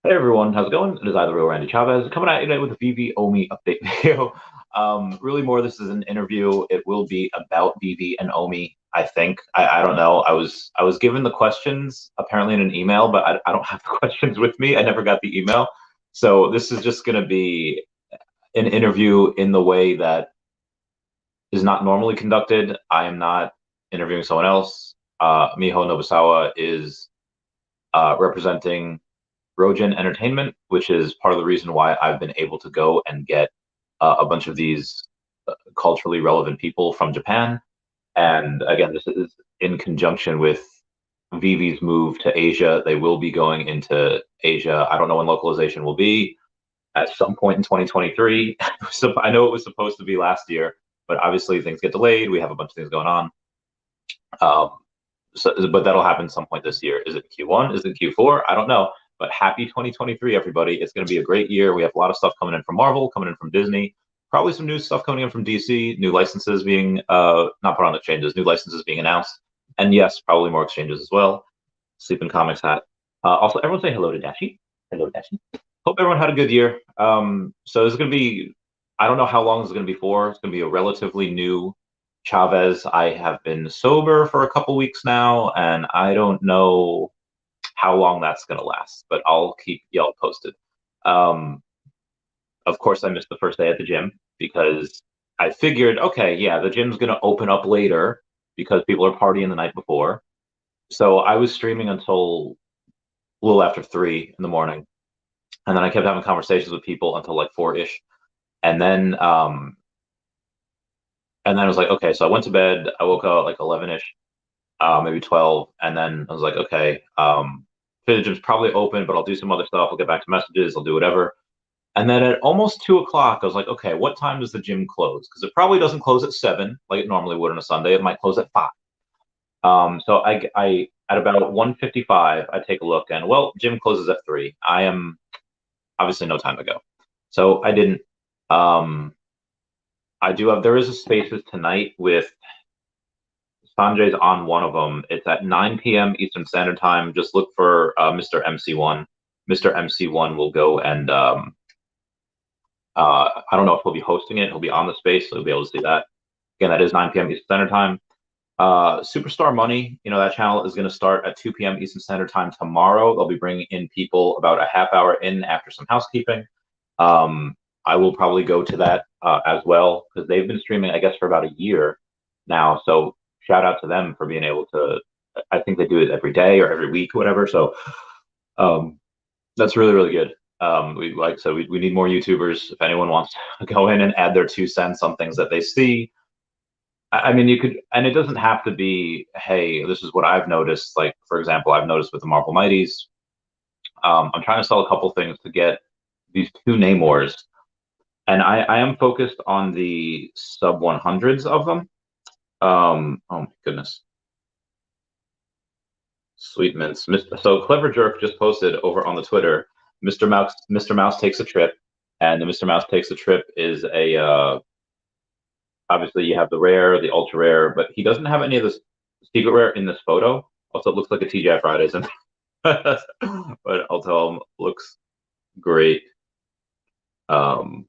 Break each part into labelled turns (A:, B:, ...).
A: Hey everyone, how's it going? It is I, the real Randy Chavez, coming at you today with a VV Omi update video. Really more, this is an interview. It will be about VV and Omi, I think. I don't know. I was given the questions apparently in an email, but I don't have the questions with me. I never got the email. So this is just going to be an interview in the way that is not normally conducted. I am not interviewing someone else. Miho Nobusawa is representing Rojen Entertainment, which is part of the reason why I've been able to go and get a bunch of these culturally relevant people from Japan. And again, this is in conjunction with Vivi's move to Asia. They will be going into Asia. I don't know when localization will be at some point in 2023. So I know it was supposed to be last year, but obviously things get delayed. We have a bunch of things going on. Um, but that'll happen some point this year. Is it Q1? Is it Q4? I don't know. But happy 2023, everybody. It's going to be a great year. We have a lot of stuff coming in from Marvel, coming in from Disney, probably some new stuff coming in from DC, new licenses being not put on exchanges, new licenses being announced. And yes, probably more exchanges as well. Sleeping Comics hat. Also, everyone say hello to Dashi. Hello, Dashi. Hope everyone had a good year. So this is going to be, I don't know how long this is going to be for. It's going to be a relatively new Chavez. I have been sober for a couple weeks now, and I don't know how long that's going to last, but I'll keep y'all posted. Um, of course, I missed the first day at the gym because I figured, okay, yeah, the gym's going to open up later because people are partying the night before. So I was streaming until a little after 3 in the morning, and then I kept having conversations with people until like 4 ish, and then I was like, okay, so I went to bed. I woke up like 11 ish, maybe 12, and then I was like, okay, the gym's probably open, but I'll do some other stuff. I'll get back to messages. I'll do whatever. And then at almost 2 o'clock, I was like, okay, what time does the gym close? Because it probably doesn't close at 7 like it normally would on a Sunday. It might close at 5. So I at about 1:55, I take a look and well, gym closes at 3. I am obviously no time to go. So I didn't. Um, I do have, there is a spaces tonight with Sanjay's on one of them. It's at 9 p.m. Eastern Standard Time. Just look for Mr. MC1. Mr. MC1 will go and I don't know if he'll be hosting it. He'll be on the space, so you'll be able to see that. Again, that is 9 p.m. Eastern Standard Time. Superstar Money, that channel is going to start at 2 p.m. Eastern Standard Time tomorrow. They'll be bringing in people about a half hour in after some housekeeping. I will probably go to that as well because they've been streaming, I guess, for about a year now. So shout out to them for being able to. I think they do it every day or every week, or whatever. So um, that's really really good. We like I said, we need more YouTubers. If anyone wants to go in and add their 2 cents on things that they see, I mean, you could, and it doesn't have to be, hey, this is what I've noticed. Like, for example, I've noticed with the Marvel Mighties, I'm trying to sell a couple things to get these two Namors, and I am focused on the sub 100s of them. Oh my goodness, sweet mints. So Clever Jerk just posted over on the Twitter, Mr. Mouse takes a trip, and the Mr. Mouse takes a trip is a obviously you have the rare, the ultra rare, but he doesn't have any of this secret rare in this photo. Also, it looks like a TGI Fridays, and but I'll tell him looks great. Um,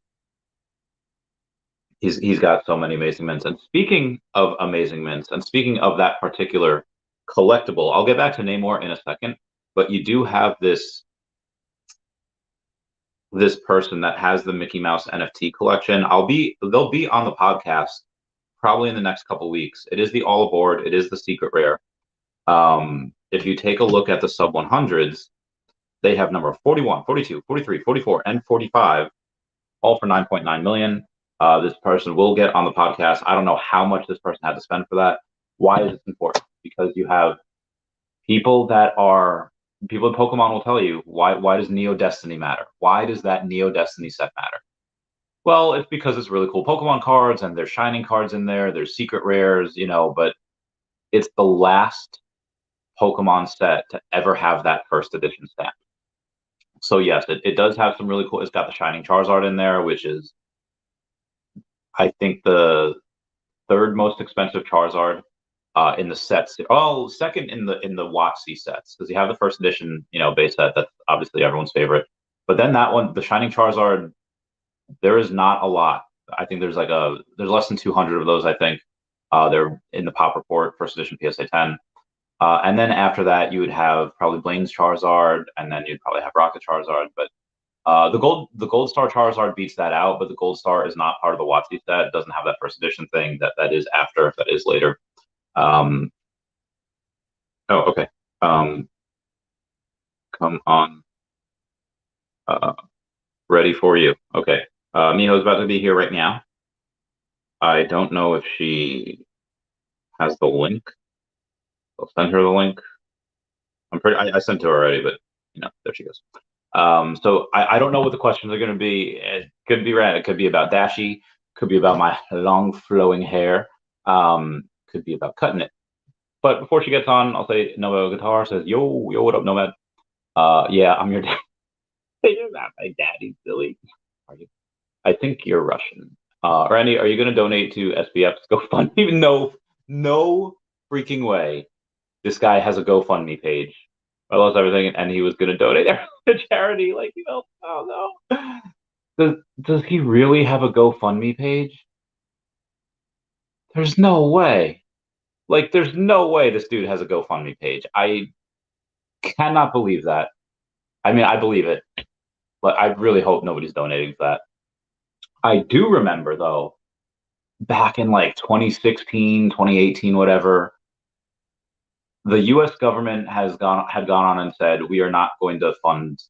A: he's got so many amazing mints. And speaking of amazing mints, and speaking of that particular collectible, I'll get back to Namor in a second. But you do have this person that has the Mickey Mouse NFT collection. They'll be on the podcast probably in the next couple weeks. It is the all aboard. It is the secret rare. If you take a look at the sub 100s, they have number 41, 42, 43, 44, and 45, all for 9.9 million. This person will get on the podcast. I don't know how much this person had to spend for that. Why is it important? Because you have people in Pokemon will tell you why does Neo Destiny matter? Why does that Neo Destiny set matter? Well, it's because it's really cool Pokemon cards and there's shining cards in there, there's secret rares, but it's the last Pokemon set to ever have that first edition stamp. So yes, it does have some really cool. It's got the Shining Charizard in there, which is I think the third most expensive Charizard. in the sets. Oh, second in the Watsy sets, because you have the first edition, base set that's obviously everyone's favorite. But then that one, the Shining Charizard, there is not a lot. I think there's less than 200 of those. I think they're in the Pop Report first edition PSA 10. And then after that, you would have probably Blaine's Charizard, and then you'd probably have Rocket Charizard. But the Gold Star Charizard beats that out, but the Gold Star is not part of the Watsy set. It doesn't have that first edition thing that is after, that is later. Oh, okay. Come on. Ready for you. Okay. Miho's about to be here right now. I don't know if she has the link. I'll send her the link. I sent to her already, but there she goes. So I don't know what the questions are going to be. It could be random. It could be about Dashi. Could be about my long flowing hair. Could be about cutting it. But before she gets on, I'll say Nomad Guitar says, yo, what up, Nomad? Yeah, I'm your dad. You're not my daddy, silly. Are you? I think you're Russian. Randy, are you going to donate to SBF's GoFundMe? No freaking way. This guy has a GoFundMe page. I lost everything, and he was going to donate to charity. Oh no. Does he really have a GoFundMe page? There's no way. There's no way this dude has a GoFundMe page. I cannot believe that. I mean, I believe it, but I really hope nobody's donating for that. I do remember, though, back in 2016, 2018, whatever, the U.S. government had gone on and said, we are not going to fund,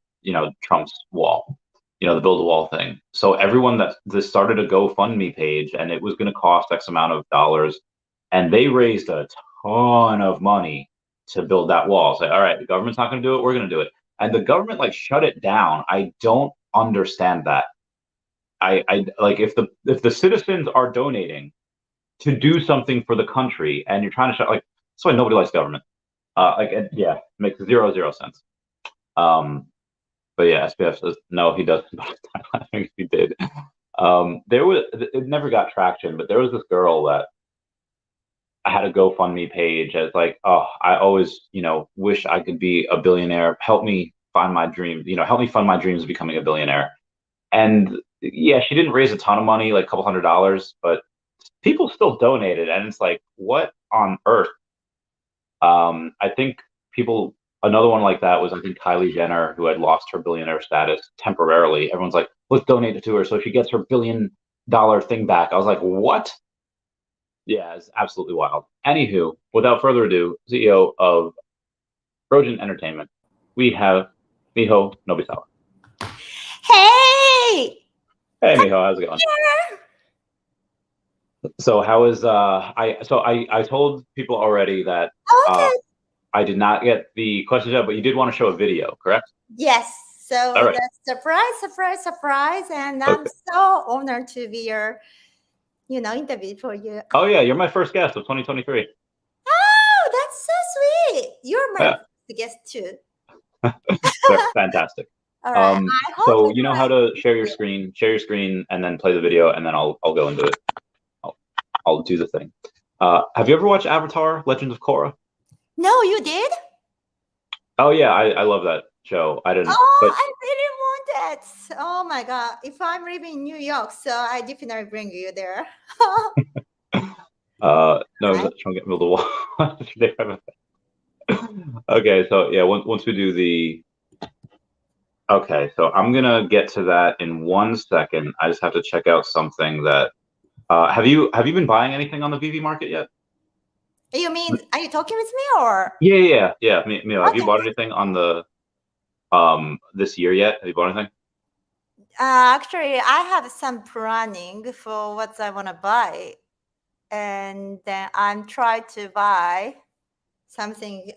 A: Trump's wall, the build a wall thing. So everyone that started a GoFundMe page, and it was going to cost X amount of dollars, and they raised a ton of money to build that wall. Say, all right, the government's not going to do it, we're going to do it. And the government shut it down. I don't understand that. I if the citizens are donating to do something for the country, and you're trying to shut, that's why nobody likes government. Yeah, it makes zero sense. But yeah, SPF says no, he doesn't. But I think he did. It never got traction, but there was this girl that I had a GoFundMe page as oh, I always, wish I could be a billionaire. Help me find my dream, help me fund my dreams of becoming a billionaire. And yeah, she didn't raise a ton of money, like a couple $100s, but people still donated. And it's what on earth? I think another one like that was, I think, Kylie Jenner, who had lost her billionaire status temporarily. Everyone's like, let's donate it to her so she gets her $1 billion thing back. I was like, what? Yeah, it's absolutely wild. Anywho, without further ado, CEO of Rojen Entertainment, we have Miho Nobusawa.
B: Hey!
A: Hey, Miho, how's it going? So how is I told people already that I did not get the questions yet, but you did want to show a video, correct?
B: Yes. So
A: right.
B: That's surprise, and I'm so honored to be your, interview for you.
A: Oh yeah, you're my first guest of 2023.
B: Oh, that's so sweet. You're my first guest too.
A: Fantastic.
B: All right.
A: So you know how to share your screen, and then play the video, and then I'll go into it. I'll do the thing. Have you ever watched Avatar: Legends of Korra?
B: No, you did?
A: Oh yeah, I love that show. I didn't.
B: Oh, but I really want it. Oh my god! If I'm living in New York, so I definitely bring you there.
A: No, trying to get me the wall. Okay, so yeah, once we do the. Okay, so I'm gonna get to that in 1 second. I just have to check out something that. Have you been buying anything on the VV market yet?
B: You mean, are you talking with me or?
A: Yeah. Mio, have you bought anything on the this year yet? Have you bought anything?
B: Actually, I have some planning for what I want to buy, and then I'm trying to buy something.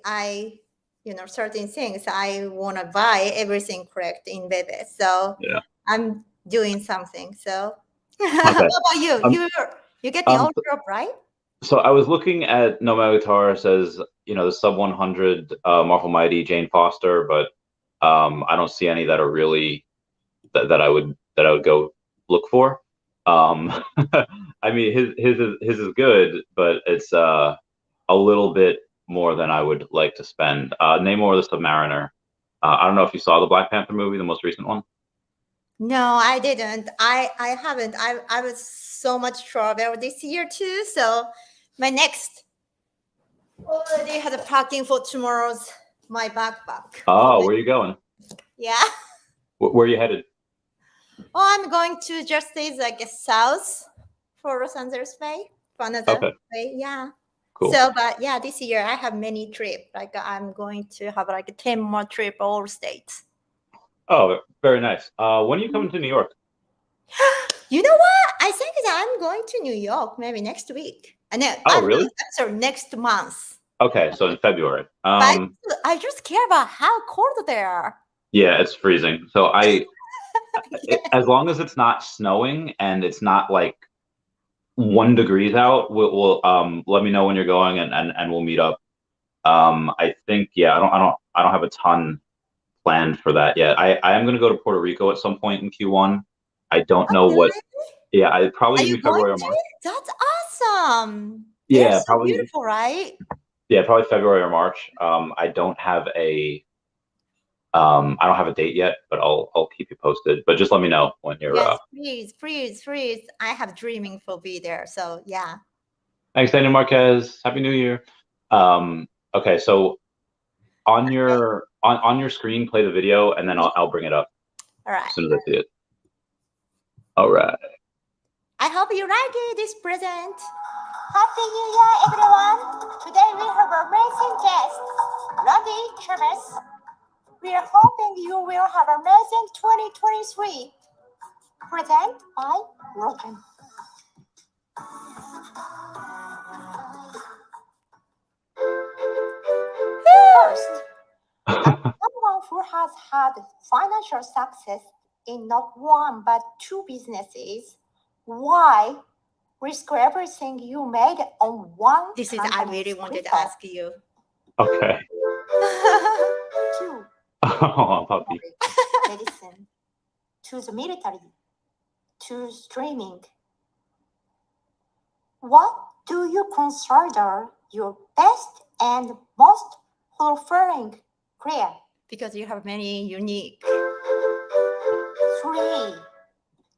B: Certain things I want to buy everything correct in Bebe. So yeah. I'm doing something. So what about you? You're getting all drop, right?
A: So I was looking at Nomad Guitar says, the sub 100 Marvel Mighty Jane Foster, but I don't see any that are really that I would go look for. I mean his is good, but it's a little bit more than I would like to spend. Namor the Submariner. I don't know if you saw the Black Panther movie, the most recent one.
B: No, I didn't. I haven't. I was so much travel this year too. So my next already had a packing for tomorrow's my backpack.
A: Oh, where are you going?
B: Yeah.
A: Where are you headed?
B: Oh, I'm going to just stay like south for Los Angeles Bay for another way. Yeah.
A: Cool.
B: So, but yeah, this year I have many trips. Like I'm going to have like 10 more trip all states.
A: Oh, very nice. When are you coming to New York?
B: You know what? I think that I'm going to New York maybe next week. And then
A: Really?
B: Sorry, next month.
A: Okay, so in February.
B: But I just care about how cold they are.
A: Yeah, it's freezing. So as long as it's not snowing and it's not like 1 degree out, we'll let me know when you're going and we'll meet up. I think I don't have a ton planned for that yet. I am gonna go to Puerto Rico at some point in Q1. I don't know what. Yeah, I probably
B: Are you
A: February
B: going
A: or March.
B: That's awesome.
A: Yeah,
B: they're so
A: probably
B: beautiful, right?
A: Yeah, probably February or March. I don't have a date yet, but I'll keep you posted. But just let me know when you're.
B: Yes, please. I have dreaming for be there. So yeah.
A: Thanks, Daniel Marquez. Happy New Year. Okay, so on your screen, play the video, and then I'll bring it up.
B: All right.
A: As soon as I see it. All right.
B: I hope you like it, this present. Happy New Year, everyone. Today we have an amazing guest, Wendy Chavez. We are hoping you will have an amazing 2023. Present by Rojen. First, someone who has had financial success in not one but two businesses, why risk everything you made on one? This is I really wanted to ask you.
A: Okay.
B: 2.
A: Oh, puppy.
B: Medicine. 2 the military. 2 streaming. What do you consider your best and most fulfilling career? Because you have many unique. 3.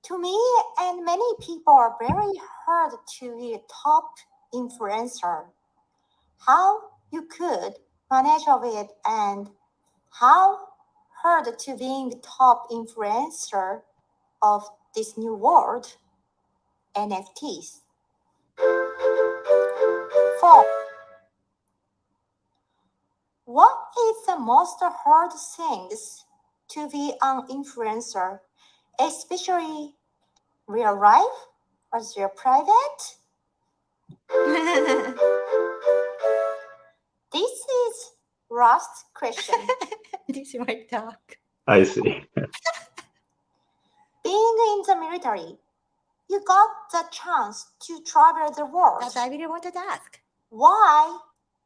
B: To me and many people are very hard to be a top influencer. How you could manage of it and how hard to being top influencer of this new world, NFTs. 4. What is the most hard things to be an influencer, especially real life or your private? This is last question. This is my talk.
A: I see.
B: Being in the military, you got the chance to travel the world. That's I really wanted to ask. Why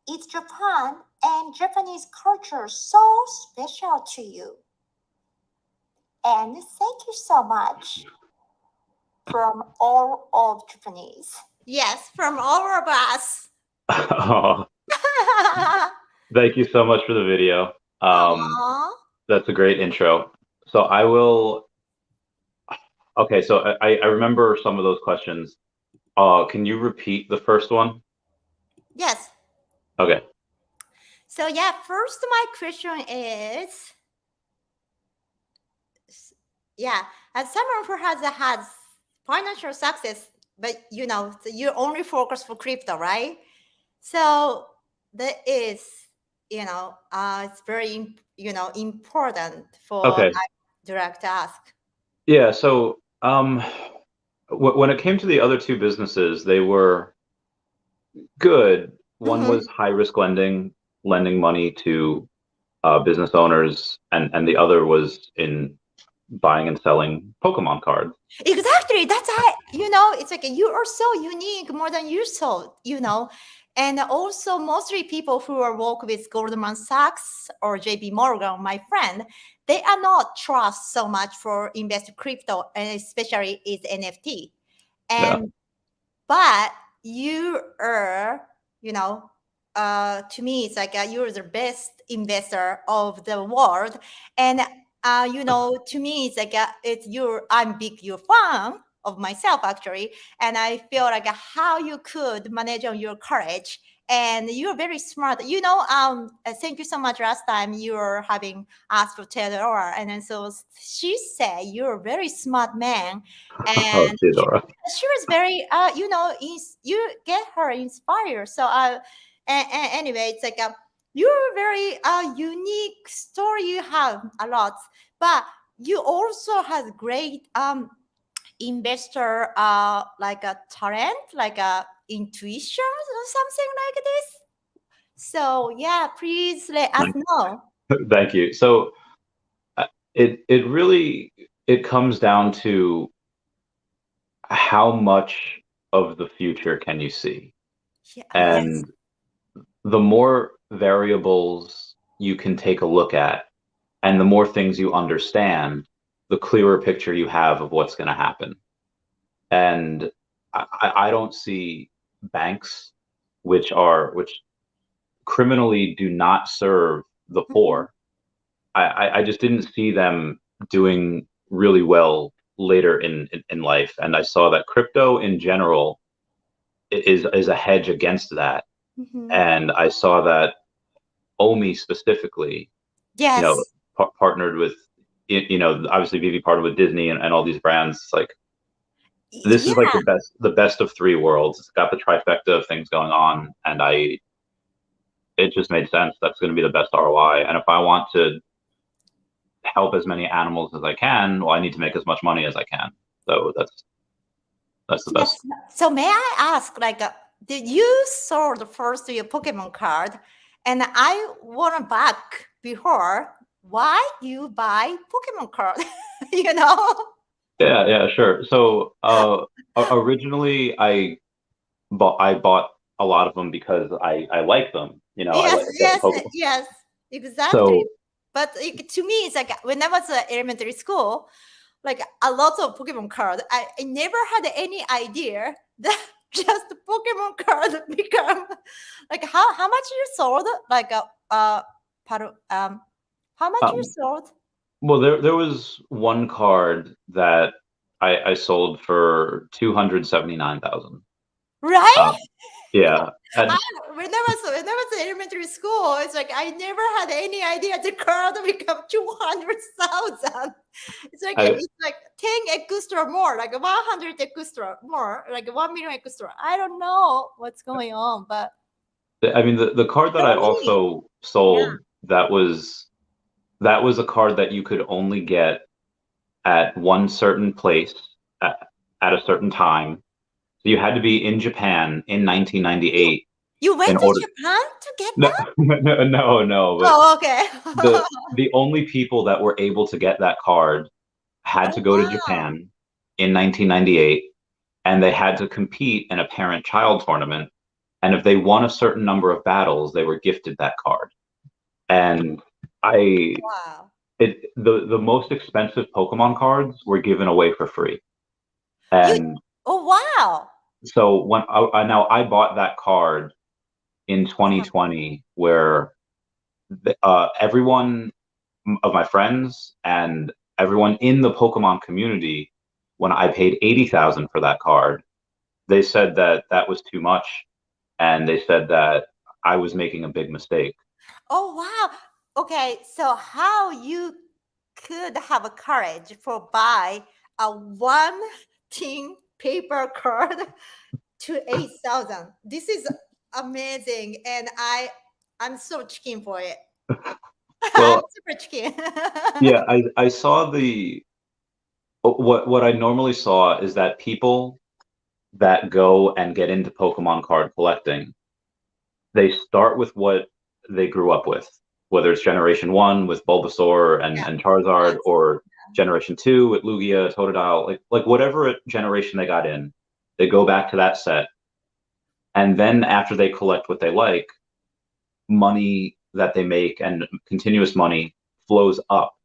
B: is Japan and Japanese culture so special to you? And thank you so much from all of Japanese. Yes, from all of us.
A: Oh, thank you so much for the video. That's a great intro. So I will. Okay, so I remember some of those questions. Can you repeat the first one?
B: Yes.
A: Okay.
B: So yeah, first my question is, as someone who has had financial success, but you only focus for crypto, right? So that is, it's very, important for direct ask.
A: Yeah. So when it came to the other two businesses, they were good. One was high risk lending money to business owners, and the other was in buying and selling Pokemon cards.
B: Exactly. That's how, it's like you are so unique more than you so, and also mostly people who are work with Goldman Sachs or JP Morgan, my friend, they are not trust so much for invest crypto, and especially is NFT. And but you are, to me, it's like you're the best investor of the world. And to me, it's like I'm big your fan of myself actually, and I feel like how you could manage on your courage. And you're very smart. Thank you so much. Last time you were having asked for $10, and then so she said you're a very smart man,
A: Oh,
B: and
A: Theodora.
B: she was very you get her inspired. So anyway, it's like you're very unique story. You have a lot, but you also have great investor like a talent, like a intuition or something like this. So yeah, please let us know.
A: Thank you. So it really it comes down to how much of the future can you see?
B: Yeah, yes.
A: And the more variables you can take a look at and the more things you understand, the clearer picture you have of what's going to happen. And I don't see banks which criminally do not serve the
B: Mhm.
A: poor. I just didn't see them doing really well later in life. And I saw that crypto in general is a hedge against that.
B: Mhm.
A: And I saw that Omi specifically, you know,
B: Yes.
A: partnered with, obviously Vivi partnered with Disney and all these brands. It's like this is like
B: Yeah.
A: the best of three worlds. It's got the trifecta of things going on, and it just made sense. That's going to be the best ROI. And if I want to help as many animals as I can, well, I need to make as much money as I can. So that's the best.
B: Yes. So may I ask, like, did you sold first your Pokemon card, and I want back before? Why you buy Pokemon card? you know?
A: Yeah, sure. So originally I bought a lot of them because I like them. I
B: Yes,
A: like
B: yes,
A: Pokemon.
B: yes, exactly.
A: So
B: But to me, it's like when I was in elementary school, like a lot of Pokemon card. I never had any idea that just the Pokemon card become like how much you sold? Like how much you
A: um,
B: sold?
A: well, there was one card that I sold for 279,000.
B: Right?
A: Yeah,
B: I,
A: and
B: when I was in elementary school, it's like I never had any idea the card become 200,000.
A: I
B: It's like 10 extra more, like 100 extra more, like 1 million extra. I don't know what's going on, but
A: I mean the card that
B: so
A: I
B: many.
A: also
B: Yeah.
A: sold that was a card that you could only get at one certain place at a certain time. So you had to be in Japan in
B: You
A: 1998
B: you
A: in
B: went to
A: order.
B: Japan to get
A: No,
B: that?
A: no. But
B: Oh, okay.
A: the only people that were able to get that card had to
B: Oh
A: go to
B: wow.
A: Japan in 1998, and they had to compete in a parent-child tournament. And if they won a certain number of battles, they were gifted that card. And I
B: Wow.
A: the most expensive Pokemon cards were given away for free.
B: You
A: And
B: oh wow.
A: so when now I bought that card in 2020, where everyone of my friends and everyone in the Pokemon community, when I paid 80,000 for that card, they said that that was too much, and they said that I was making a big mistake.
B: Oh wow. Okay, so how you could have a courage for buy a one thing paper card to 8,000. This is amazing, and I'm so chicken for it. I'm
A: Well,
B: super chicken.
A: yeah, I saw what I normally saw is that people that go and get into Pokemon card collecting, they start with what they grew up with, whether it's Generation One with Bulbasaur
B: Yeah.
A: and Charizard,
B: Yes.
A: or Generation Two with Lugia, Totodile, like whatever generation they got in, they go back to that set, and then after they collect what they like, money that they make and continuous money flows up.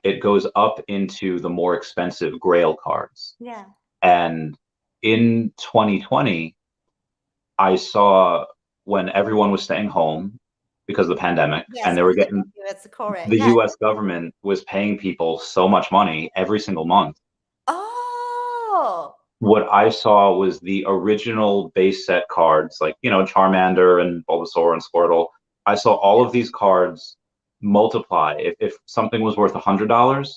A: It goes up into the more expensive Grail cards,
B: Yeah.
A: and in 2020, I saw when everyone was staying home because of the pandemic,
B: Yes,
A: and they were getting
B: that's correct.
A: the
B: Yes.
A: U.S. government was paying people so much money every single month.
B: Oh,
A: What I saw was the original base set cards, like, Charmander and Bulbasaur and Squirtle. I saw all of these cards multiply. If something was worth $100,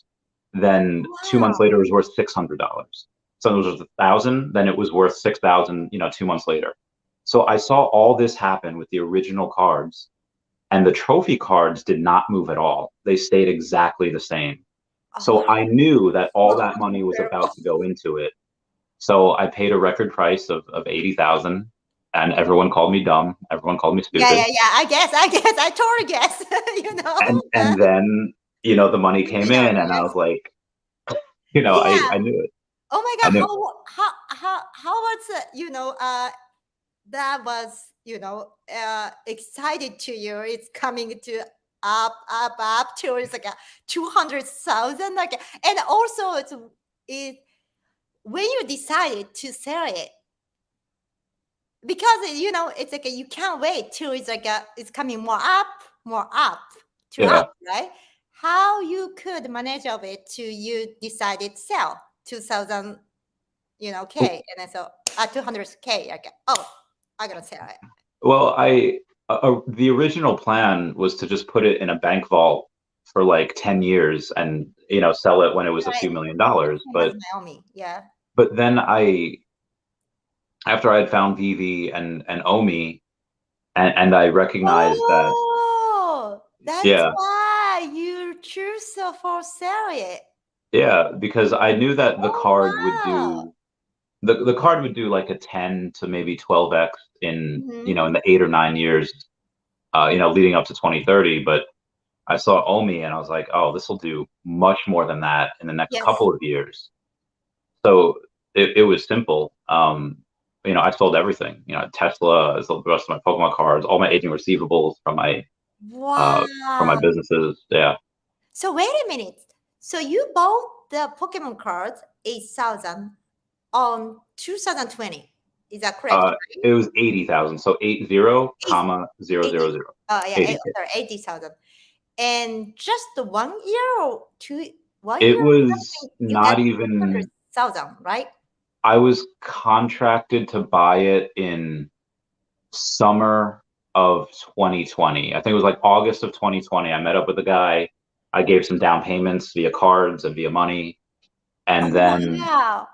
A: then 2 months
B: wow.
A: later it was worth $600. So it was worth 1,000, then it was worth 6,000, 2 months later. So I saw all this happen with the original cards, and the trophy cards did not move at all. They stayed exactly the same.
B: Oh,
A: So I knew that all
B: so
A: that money was
B: incredible.
A: about to go into it. So I paid a record price of 80,000, and everyone called me dumb. Everyone called me
B: Yeah,
A: stupid.
B: I guess, I totally guess, you know.
A: And then, the money came
B: You know,
A: in, and I
B: yes.
A: was like,
B: Yeah.
A: I knew it.
B: Oh my
A: I
B: God,
A: knew.
B: how was that was, excited to you. It's coming to up to it's like a 200,000 like, and also it when you decided to sell it, because it's like you can't wait till it's like it's coming more up to
A: Yeah.
B: up, right? How you could manage of it to you decided sell 2,000, K, and then so 200K, okay, oh, I'm gonna sell it.
A: Well, the original plan was to just put it in a bank vault for like 10 years and, sell it when it was a
B: Right.
A: few $1 million.
B: Same as Naomi, yeah.
A: But then after I had found Vivi and Omi, and I recognized that,
B: Oh, that's
A: yeah,
B: why you choose for sell it.
A: yeah, because I knew that the
B: Oh
A: card would
B: wow.
A: do the card would do like a 10 to maybe 12x in,
B: Mm-hmm.
A: in the 8 or 9 years, leading up to 2030. But I saw Omi and I was like, oh, this will do much more than that in the next
B: Yes.
A: couple of years. So it was simple. I sold everything. Tesla, I sold the rest of my Pokemon cards, all my aging receivables from my
B: Wow.
A: businesses. Yeah.
B: So wait a minute. So you bought the Pokemon cards 8,000 on 2020. Is that correct?
A: It was 80,000. So 80,
B: Eight-
A: comma, zero,
B: 80.
A: zero, zero.
B: Oh yeah,
A: 80.
B: sorry, 80,000. And just 1 year or 1 year
A: It
B: or
A: was
B: something, you get
A: not even,
B: 200,000, right?
A: I was contracted to buy it in summer of 2020. I think it was like August of 2020. I met up with a guy. I gave some down payments via cards and via money.
B: Oh
A: And then,
B: wow.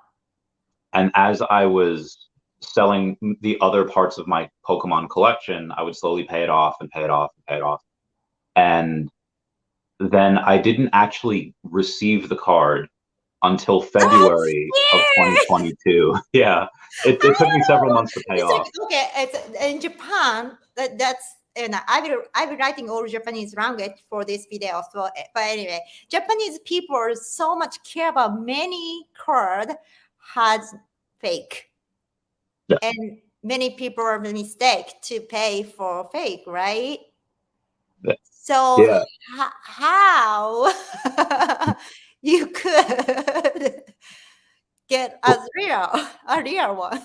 A: and as I was selling the other parts of my Pokemon collection, I would slowly pay it off and pay it off and pay it off. And then I didn't actually receive the card until
B: I'm
A: February of
B: scared.
A: 2022. Yeah, it took me several months to pay
B: It's like
A: off.
B: okay, it's in Japan. That's and I've been writing all Japanese language for this video. So, but anyway, Japanese people so much care about many card has fake,
A: Yeah.
B: and many people are mistake to pay for fake, right? So
A: Yeah.
B: how you could get a real one?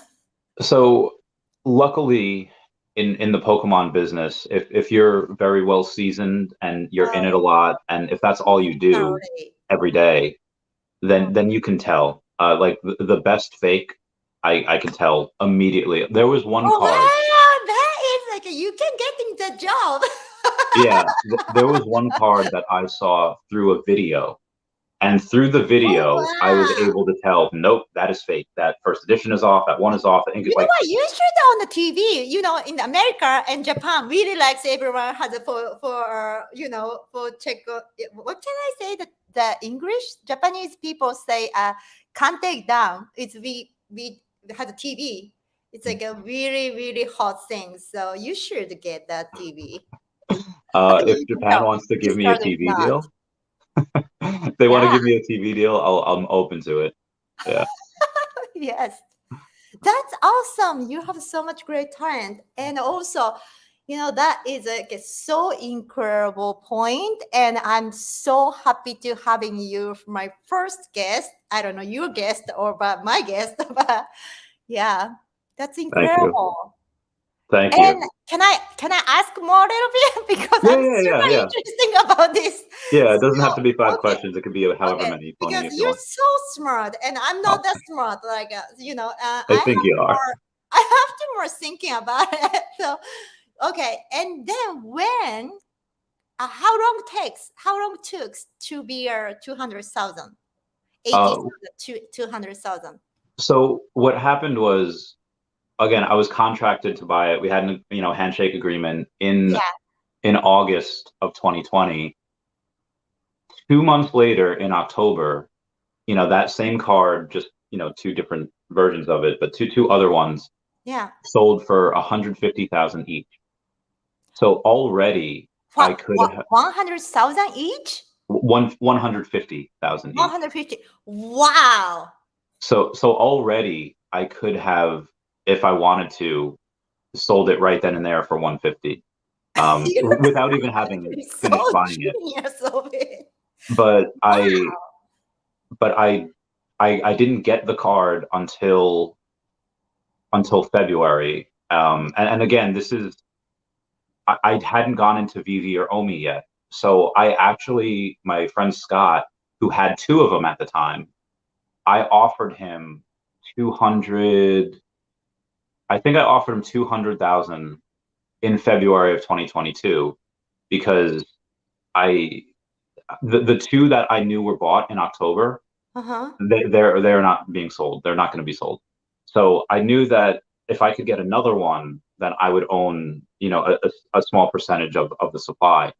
A: So luckily in the Pokemon business, if you're very well seasoned and you're in it a
B: Oh,
A: lot, and if that's all you do
B: sorry.
A: every day,
B: Oh.
A: then you can tell. Like the best fake, I can tell immediately. There was one
B: Oh
A: card.
B: wow, that is like you can get in the job.
A: Yeah, there was one card that I saw through a video. And through the
B: Oh
A: video, I was
B: wow.
A: able to tell, nope, that is fake. That first edition is off. That one is off. And
B: You know
A: like,
B: what? You should on the TV. In America and Japan, really likes everyone has a for check. What can I say? The English Japanese people say can't take down. It's we have a TV. It's like a really really hot thing. So you should get that TV.
A: if
B: You can
A: Japan
B: tell
A: wants to give
B: this
A: me a
B: card is
A: TV
B: not.
A: deal, they want to
B: Yeah.
A: give me a TV deal, I'm open to it. Yeah.
B: Yes. That's awesome. You have so much great talent. And also, that is a so incredible point. And I'm so happy to having you for my first guest. I don't know your guest or but my guest, but yeah, that's
A: Thank you.
B: incredible.
A: Thank
B: And
A: you.
B: Can I ask more a little bit because I'm super
A: Yeah.
B: interesting about this.
A: Yeah, it doesn't have to
B: So
A: be 5
B: okay,
A: questions. It could be however
B: okay,
A: many, 20
B: because
A: if you
B: you're
A: want.
B: so smart and I'm
A: Oh,
B: not that smart. Like
A: I
B: I
A: think
B: have
A: you are.
B: more. I have to more thinking about it. So okay, and then when how long takes? How long took to be 200,000,
A: Uh,
B: 200,000?
A: so what happened was, again, I was contracted to buy it. We had an, handshake agreement
B: Yeah,
A: in August of 2020. 2 months later, in October, that same card, just two different versions of it, but two other ones
B: yeah.
A: sold for 150,000 each. So already I could
B: What
A: have
B: 100,000 each?
A: 150,000 each.
B: 150. Wow.
A: So already I could have, if I wanted to, sold it right then and there for 150, without even having
B: You're so
A: finished buying it.
B: genius of it.
A: But I
B: Wow.
A: but I didn't get the card until February. And again, this is I hadn't gone into VV or OMI yet. So I actually, my friend Scott, who had two of them at the time, I offered him 200. I think I offered him 200,000 in February of 2022 because I the two that I knew were bought in October,
B: Uh-huh.
A: they're not being sold. They're not going to be sold. So I knew that if I could get another one, then I would own, a small percentage of the supply.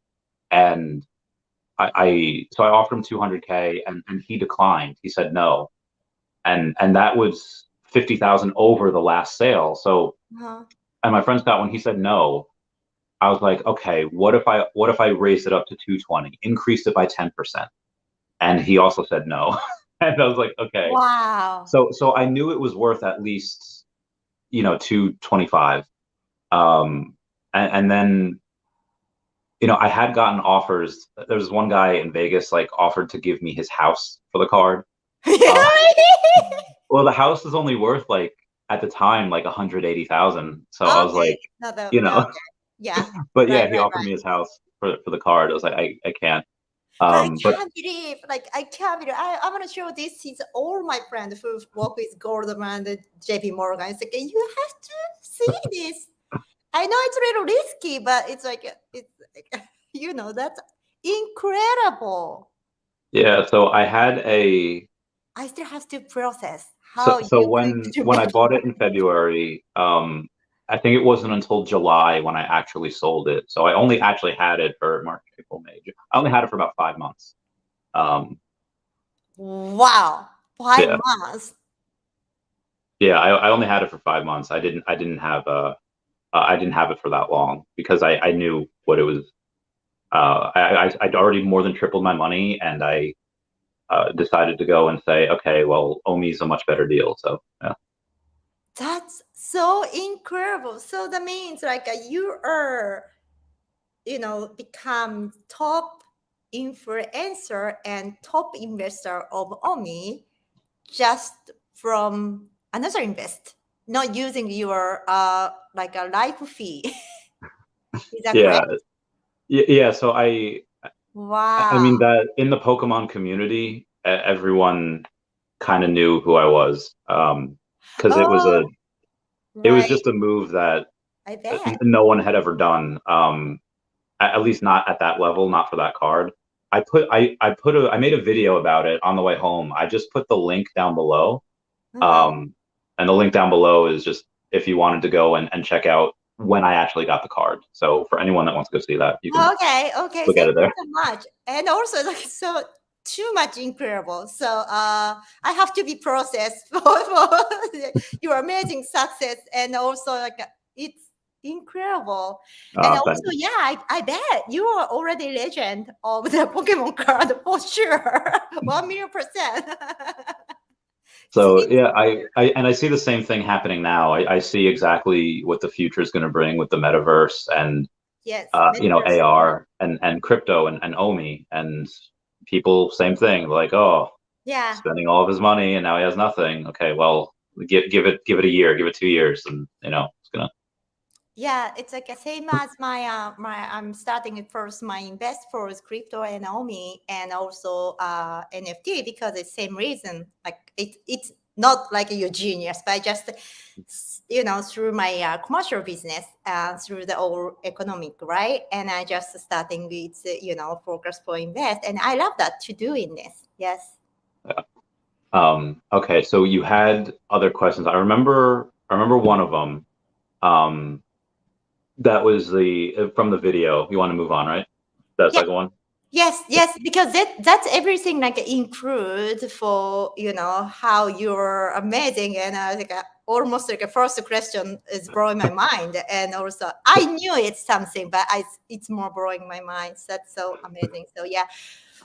A: And so I offered him 200K, and he declined. He said no, and that was 50,000 over the last sale. So,
B: Uh-huh.
A: and my friend Scott, when he said no, I was like, okay, what if I raised it up to 220, increased it by 10%? And he also said no. And I was like, okay.
B: Wow.
A: So I knew it was worth at least, 225. And then, I had gotten offers. There was one guy in Vegas like offered to give me his house for the card. Uh, well, the house is only worth like at the time like 180,000. So I was
B: Okay.
A: like,
B: No,
A: you
B: no,
A: know,
B: okay. Yeah.
A: but
B: Right,
A: yeah, he
B: right,
A: offered
B: right.
A: me his house for the card. I was like, I can't.
B: But I
A: But
B: can't believe, like, I can't believe. I want to show this is all my friends who work with Goldman and JP Morgan. It's like, you have to see this. I know it's a little risky, but it's like, that's incredible.
A: yeah, so I had a
B: I still have to process
A: so
B: how
A: so
B: you going
A: when
B: to
A: when I
B: make
A: bought it in
B: money.
A: February, I think it wasn't until July when I actually sold it. So I only actually had it for March, April, May. I only had it for about 5 months. Um,
B: Wow, five
A: yeah,
B: months.
A: yeah, I only had it for 5 months. I didn't have it for that long because I knew what it was. I'd already more than tripled my money, and I decided to go and say, okay, well, Omi's a much better deal. So yeah.
B: That's so incredible. So that means like you are, become top influencer and top investor of Omi just from another invest, not using your like a life fee. Is that
A: Yeah,
B: correct?
A: yeah. So I
B: Wow.
A: mean that in the Pokemon community, everyone kind of knew who I was, because
B: Oh,
A: it was
B: right.
A: just a move that
B: I bet.
A: no one had ever done. At least not at that level, not for that card. I made a video about it on the way home. I just put the link down below.
B: Uh-huh.
A: Um, and the link down below is just if you wanted to go and check out when I actually got the card. So for anyone that wants to go see that, you can
B: Okay, okay.
A: look at
B: Thank
A: it
B: you
A: there.
B: so much. And also, like, so too much incredible. So I have to be processed for your amazing success, and also like it's incredible. And
A: Thank
B: also,
A: you.
B: yeah, I bet you are already legend of the Pokemon card for sure. 1,000,000%.
A: So yeah,
B: Seriously.
A: I see the same thing happening now. I see exactly what the future is going to bring with the metaverse and
B: Yes, metaverse.
A: AR and crypto and OMI, and people same thing, like, oh,
B: Yeah.
A: spending all of his money and now he has nothing. Okay, well, give it a year, give it 2 years, and it's gonna.
B: Yeah, it's like the same as my I'm starting at first my invest for is crypto and OMI and also NFT because it's same reason. Like it's not like you're genius, but I just through my commercial business through the whole economic, right? And I just starting with focus for invest, and I love that to do in this. Yes.
A: Okay, so you had other questions. I remember one of them. That was the from the video. You want to move on, right? That
B: Yeah.
A: second one?
B: Yes, because that's everything like include for how you're amazing and like almost like a first question is blowing my mind, and also I knew it's something, but it's more blowing my mind. So that's so amazing. So yeah,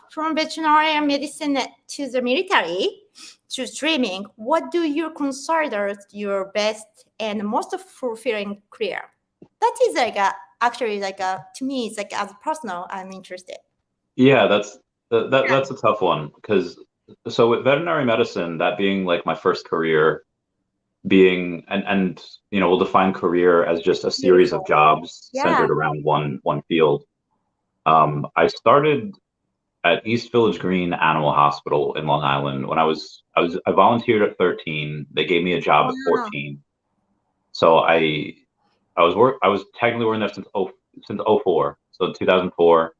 B: from veterinary medicine to the military to streaming, what do you consider your best and most fulfilling career? That is like a actually like a to me it's like as personal I'm interested.
A: Yeah, that's a tough one because so with veterinary medicine, that being like my first career, being and we'll define career as just a series of
B: Beautiful.
A: jobs
B: Yeah.
A: centered around one field. I started at East Village Green Animal Hospital in Long Island when I volunteered at 13. They gave me a job at
B: Wow.
A: 14. So I was technically working there since '04, so 2004,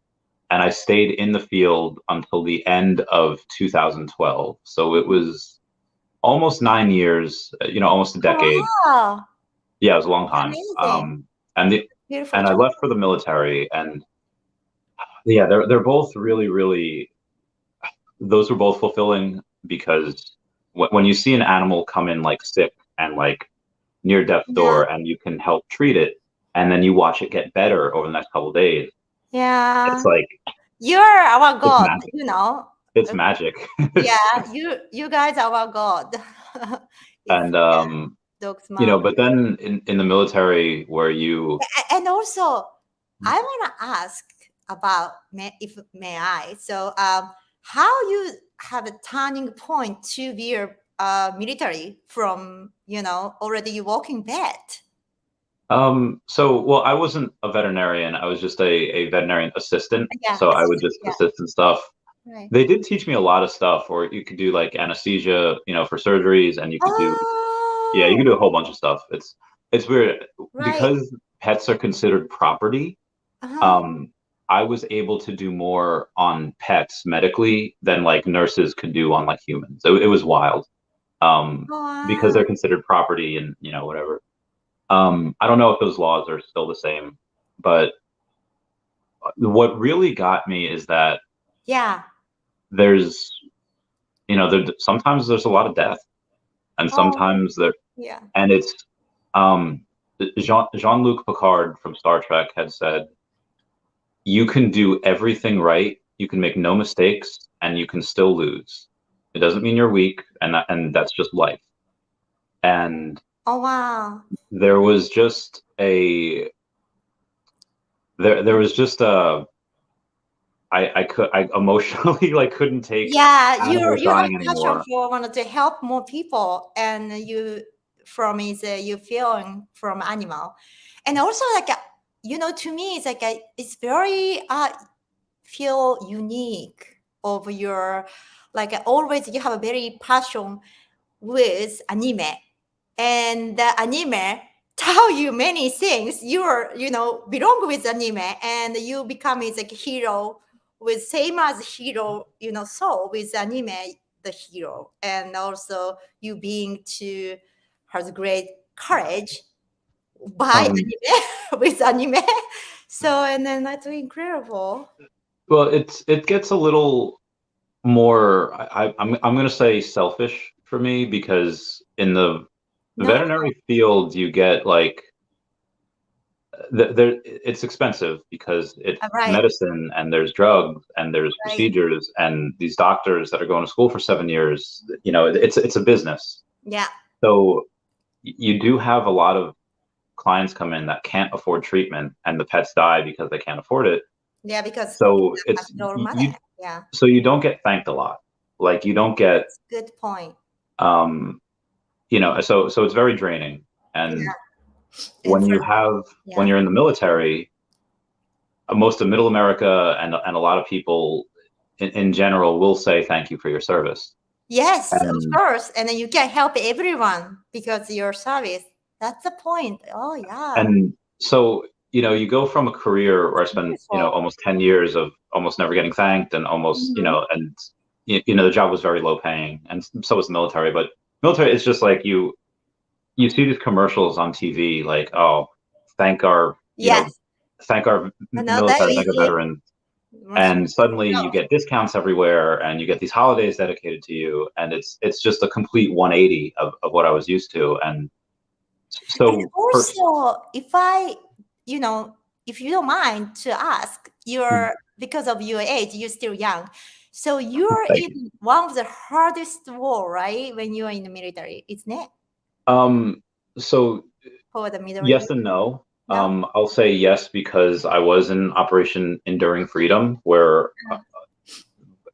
A: and I stayed in the field until the end of 2012. So it was almost 9 years, almost a decade.
B: Wow.
A: Yeah, it was a long
B: That's
A: time.
B: amazing.
A: And the
B: Beautiful
A: and I
B: job.
A: left for the military, and yeah, they're both really, really. Those were both fulfilling because when you see an animal come in like sick and like near death's
B: Yeah.
A: door, and you can help treat it, and then you watch it get better over the next couple of days, it's
B: Yeah.
A: like
B: You're our
A: it's
B: God,
A: magic.
B: you know.
A: It's
B: Uh,
A: magic.
B: Yeah, you guys are our God. It's
A: And
B: dog smile.
A: but then in the military where you
B: And also, I want to ask about if may I. So, how you have a turning point to be a military from already you walking vet.
A: well, I wasn't a veterinarian. I was just a veterinarian assistant.
B: Yeah,
A: So I would
B: assistant.
A: just
B: Yeah,
A: assist and stuff.
B: right.
A: They did teach me a lot of stuff, or you could do like anesthesia, for surgeries, and you
B: Oh,
A: can do a whole bunch of stuff. It's weird
B: right.
A: because pets are considered property.
B: Uh-huh.
A: Um, I was able to do more on pets medically than like nurses could do on like humans. It was wild. Because
B: Wow.
A: they're considered property and whatever. I don't know if those laws are still the same, but what really got me is that
B: Yeah.
A: there's, sometimes there's a lot of death, and
B: Oh,
A: sometimes there,
B: yeah.
A: and it's um, Jean-Luc Picard from Star Trek had said, "You can do everything right, you can make no mistakes, and you can still lose. It doesn't mean you're weak, and that's just life." And
B: Oh, wow.
A: there was just a there was just a I emotionally like couldn't take
B: Yeah,
A: animals
B: you have
A: dying
B: a passion
A: anymore.
B: for wanting to help more people, and you from is you feeling from animal, and also like to me it's like it's very feel unique of your like always you have a very passion with anime, and the anime tell you many things. You're belong with anime, and you become is like a hero with same as hero soul with anime the hero, and also you being to has great courage by
A: Um,
B: anime with anime. So and then that's incredible.
A: well, it gets a little more. I'm gonna say selfish for me because in the
B: No,
A: veterinary field you get like it's expensive because it's
B: right,
A: medicine and there's drugs and there's
B: right,
A: procedures and these doctors that are going to school for 7 years. It's a business.
B: yeah,
A: So you do have a lot of clients come in that can't afford treatment and the pets die because they can't afford it.
B: yeah, because
A: So
B: that's
A: it's
B: your money.
A: you
B: Yeah, yeah,
A: so you don't get thanked a lot. Like you don't get,
B: good point.
A: um, you know, so it's very draining. And, when
B: for,
A: you have when
B: yeah.
A: you're in the military, most of Middle America and a lot of people in general will say thank you for your service.
B: Yes, of
A: And
B: course. And then you can help everyone because your service. That's the point. Oh, yeah.
A: and so you go from a career where I spent
B: Beautiful.
A: almost 10 years of almost never getting thanked and almost and the job was very low paying, and so was the military. But military, it's just like you see these commercials on TV like, oh, thank our
B: Yes.
A: thank our
B: No, that
A: military, thank our
B: easy.
A: veterans. And suddenly you get discounts everywhere and you get these holidays dedicated to you, and it's just a complete 180 of what I was used to. And
B: And
A: so
B: also, if you don't mind to ask, because of your age, you're still young. So you're
A: thank you.
B: in one of the hardest war, right? When you are in the military, isn't it?
A: So
B: For the Middle
A: yes
B: East?
A: and no.
B: No?
A: I'll say yes because I was in Operation Enduring Freedom, where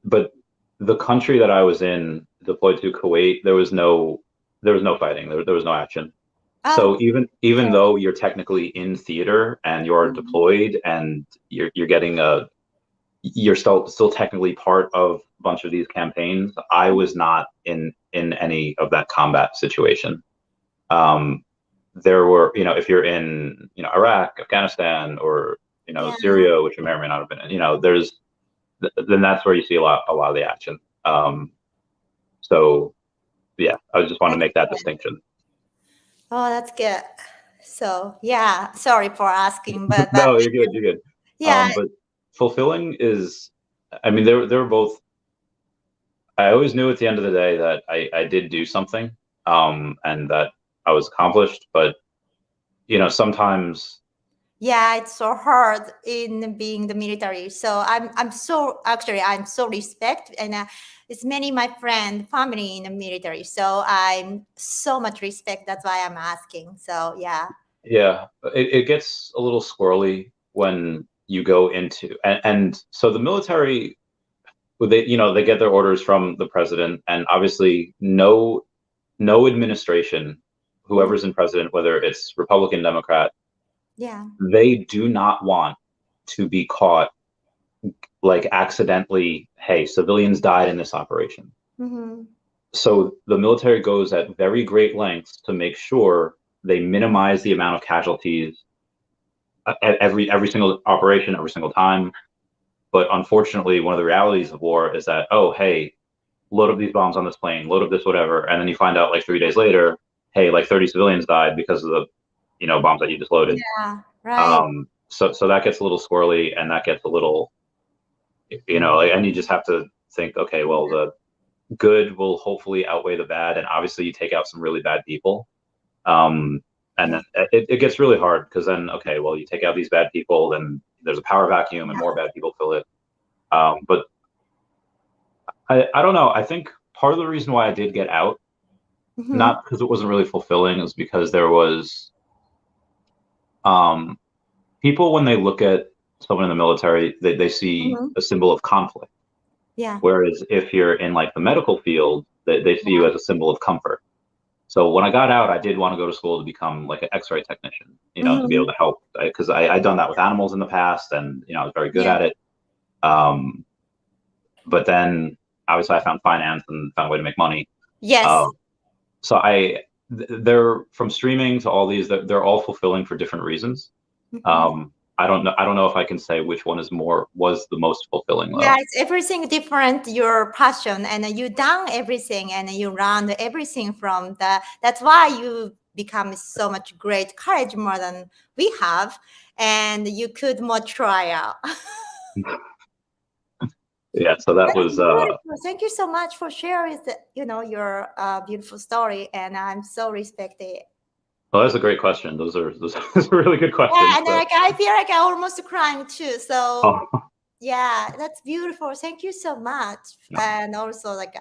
A: but the country that I was in, deployed to Kuwait, there was no fighting, there was no action.
B: Oh,
A: So even though you're technically in theater and you're deployed and you're getting you're still technically part of a bunch of these campaigns, I was not in any of that combat situation. There were, if you're in, Iraq, Afghanistan, or
B: yeah.
A: Syria, which you may or may not have been in, then that's where you see a lot of the action. So yeah, I just want to
B: That's
A: make that
B: good.
A: distinction.
B: Oh, that's good. So yeah, sorry for asking, but
A: No, you're good. You're good.
B: yeah,
A: But fulfilling is, I mean, they were both. I always knew at the end of the day that I did do something, and that I was accomplished. But sometimes,
B: yeah, it's so hard in being the military. So I'm so respect, and it's many my friend family in the military. So I'm so much respect. That's why I'm asking. So yeah.
A: yeah, it gets a little squirrely when you go into and so the military, they get their orders from the president, and obviously no administration, whoever's in president, whether it's Republican, Democrat,
B: Yeah.
A: they do not want to be caught like accidentally, hey, civilians died in this operation.
B: Mm-hmm.
A: So the military goes at very great lengths to make sure they minimize the amount of casualties at every single operation, every single time. But unfortunately, one of the realities of war is that, oh, hey, load up these bombs on this plane, load up this whatever, and then you find out like 3 days later, hey, like 30 civilians died because of the bombs that you just loaded.
B: Yeah. Right.
A: So that gets a little squirrely, and that gets a little, and you just have to think, okay, well, the good will hopefully outweigh the bad, and obviously you take out some really bad people, and then it gets really hard because then, okay, well, you take out these bad people, then there's a power vacuum and more bad people fill it. But I don't know. I think part of the reason why I did get out,
B: Mm-hmm.
A: not because it wasn't really fulfilling, is because there was people, when they look at someone in the military, they see a symbol of conflict.
B: Yeah.
A: Whereas if you're in like the medical field, they see you as a symbol of comfort. So when I got out, I did want to go to school to become like an X-ray technician, to be able to help, because I'd done that with animals in the past, and I was very good at it. But then obviously I found finance and found a way to make money.
B: Yes.
A: So they're, from streaming to all these, they're all fulfilling for different reasons. I don't know if I can say which one was the most fulfilling though.
B: Yeah, it's everything different, your passion, and you done everything, and you run everything from that's why you become so much great courage more than we have, and you could more try out.
A: Yeah, so that was
B: Thank you so much for sharing your beautiful story, and I'm so respected.
A: well, that's a great question. Those are really good questions.
B: Yeah, and like I feel like I almost crying too. So yeah, that's beautiful. Thank you so much. And also like,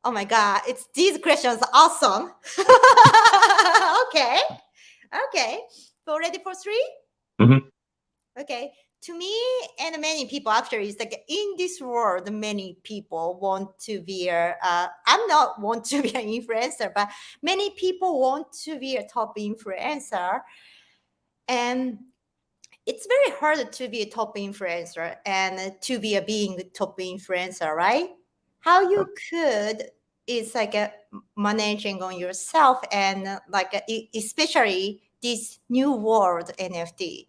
B: oh my God, these questions are awesome. Okay. So ready for 3?
A: Mm-hmm.
B: Okay. to me and many people actually, it's like in this world, many people want to be I'm not want to be an influencer, but many people want to be a top influencer. And it's very hard to be a top influencer and to be a being a top influencer, right? How you could is like a managing on yourself and like especially this new world NFT.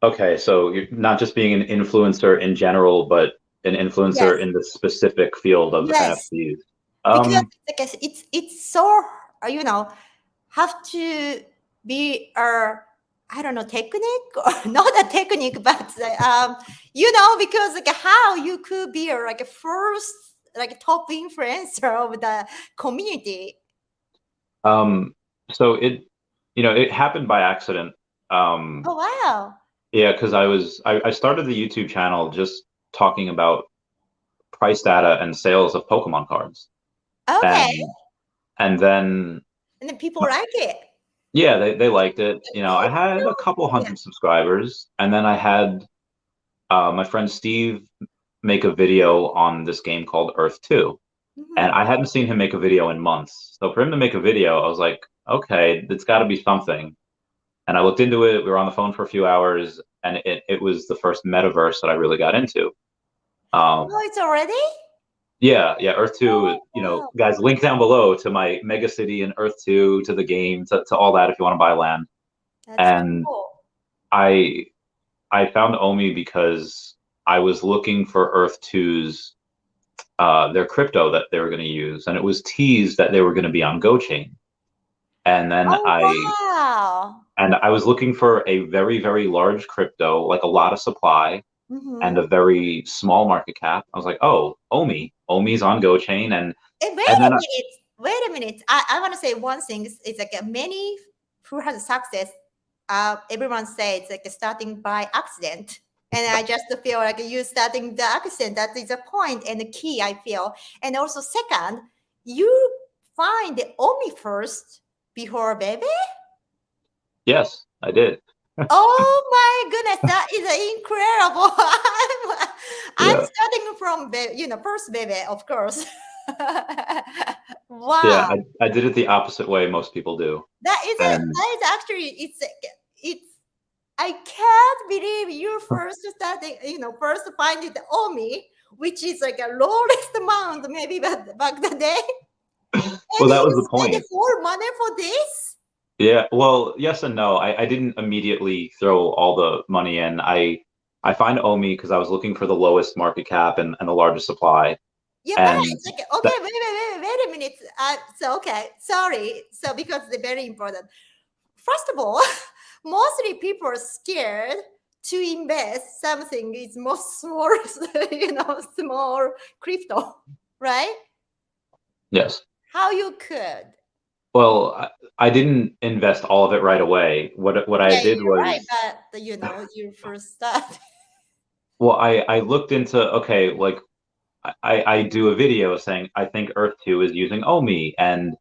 A: Okay, so you're not just being an influencer in general, but an
B: Yes,
A: influencer in the specific field of
B: yes,
A: NFTs.
B: because like it's so have to be I don't know technique or not a technique, but because like how you could be like a first like top influencer of the community.
A: Um, so it happened by accident.
B: Oh wow.
A: Yeah, because I started the YouTube channel just talking about price data and sales of Pokemon cards.
B: Okay.
A: And then
B: And then people like it.
A: yeah, they liked it. I
B: Oh,
A: had a couple
B: yeah.
A: hundred subscribers, and then I had my friend Steve make a video on this game called Earth 2. And
B: Mhm.
A: I hadn't seen him make a video in months. So for him to make a video, I was like, okay, it's got to be something. And I looked into it. We were on the phone for a few hours, and it was the first metaverse that I really got into.
B: Oh, it's already?
A: Yeah, Earth 2,
B: Oh, wow.
A: guys, link down below to my Megacity and Earth 2, to the game, to all that if you want to buy land.
B: That's
A: And
B: cool.
A: I I found Omi because I was looking for Earth 2's their crypto that they were going to use, and it was teased that they were going to be on GoChain. And then
B: Oh, wow.
A: I was looking for a very, very large crypto, like a lot of supply and
B: Mm-hmm.
A: a very small market cap. I was like, oh, Omi's on GoChain,
B: Wait
A: and then
B: a minute. Wait a minute. I want to say one thing. It's like many who has success. Everyone says it's like starting by accident. And I just feel like you starting the accident. That is a point and the key, I feel. And also, second, you find the Omi first before baby.
A: yes, I did.
B: Oh my goodness, that is incredible. I'm
A: Yeah,
B: starting from first baby, of course.
A: yeah,
B: Wow.
A: I did it the opposite way most people do. And
B: That is actually it's I can't believe you first starting, first finding the Omi, which is like a lowest amount maybe back the day. And
A: well, that was
B: you
A: the
B: spend the
A: point.
B: whole money for this?
A: Yeah, well, yes and no. I didn't immediately throw all the money in. I find Omi because I was looking for the lowest market cap and the largest supply.
B: Yeah, but
A: And
B: it's like okay,
A: that,
B: wait a minute. So okay, sorry. So because they're very important. First of all, mostly people are scared to invest something is most small, small crypto, right?
A: yes.
B: How you could?
A: Well, I didn't invest all of it right away. What I
B: Yeah,
A: did
B: you're right,
A: was,
B: but you first start.
A: well, I looked into, okay, like I do a video saying I think Earth 2 is using Omi, and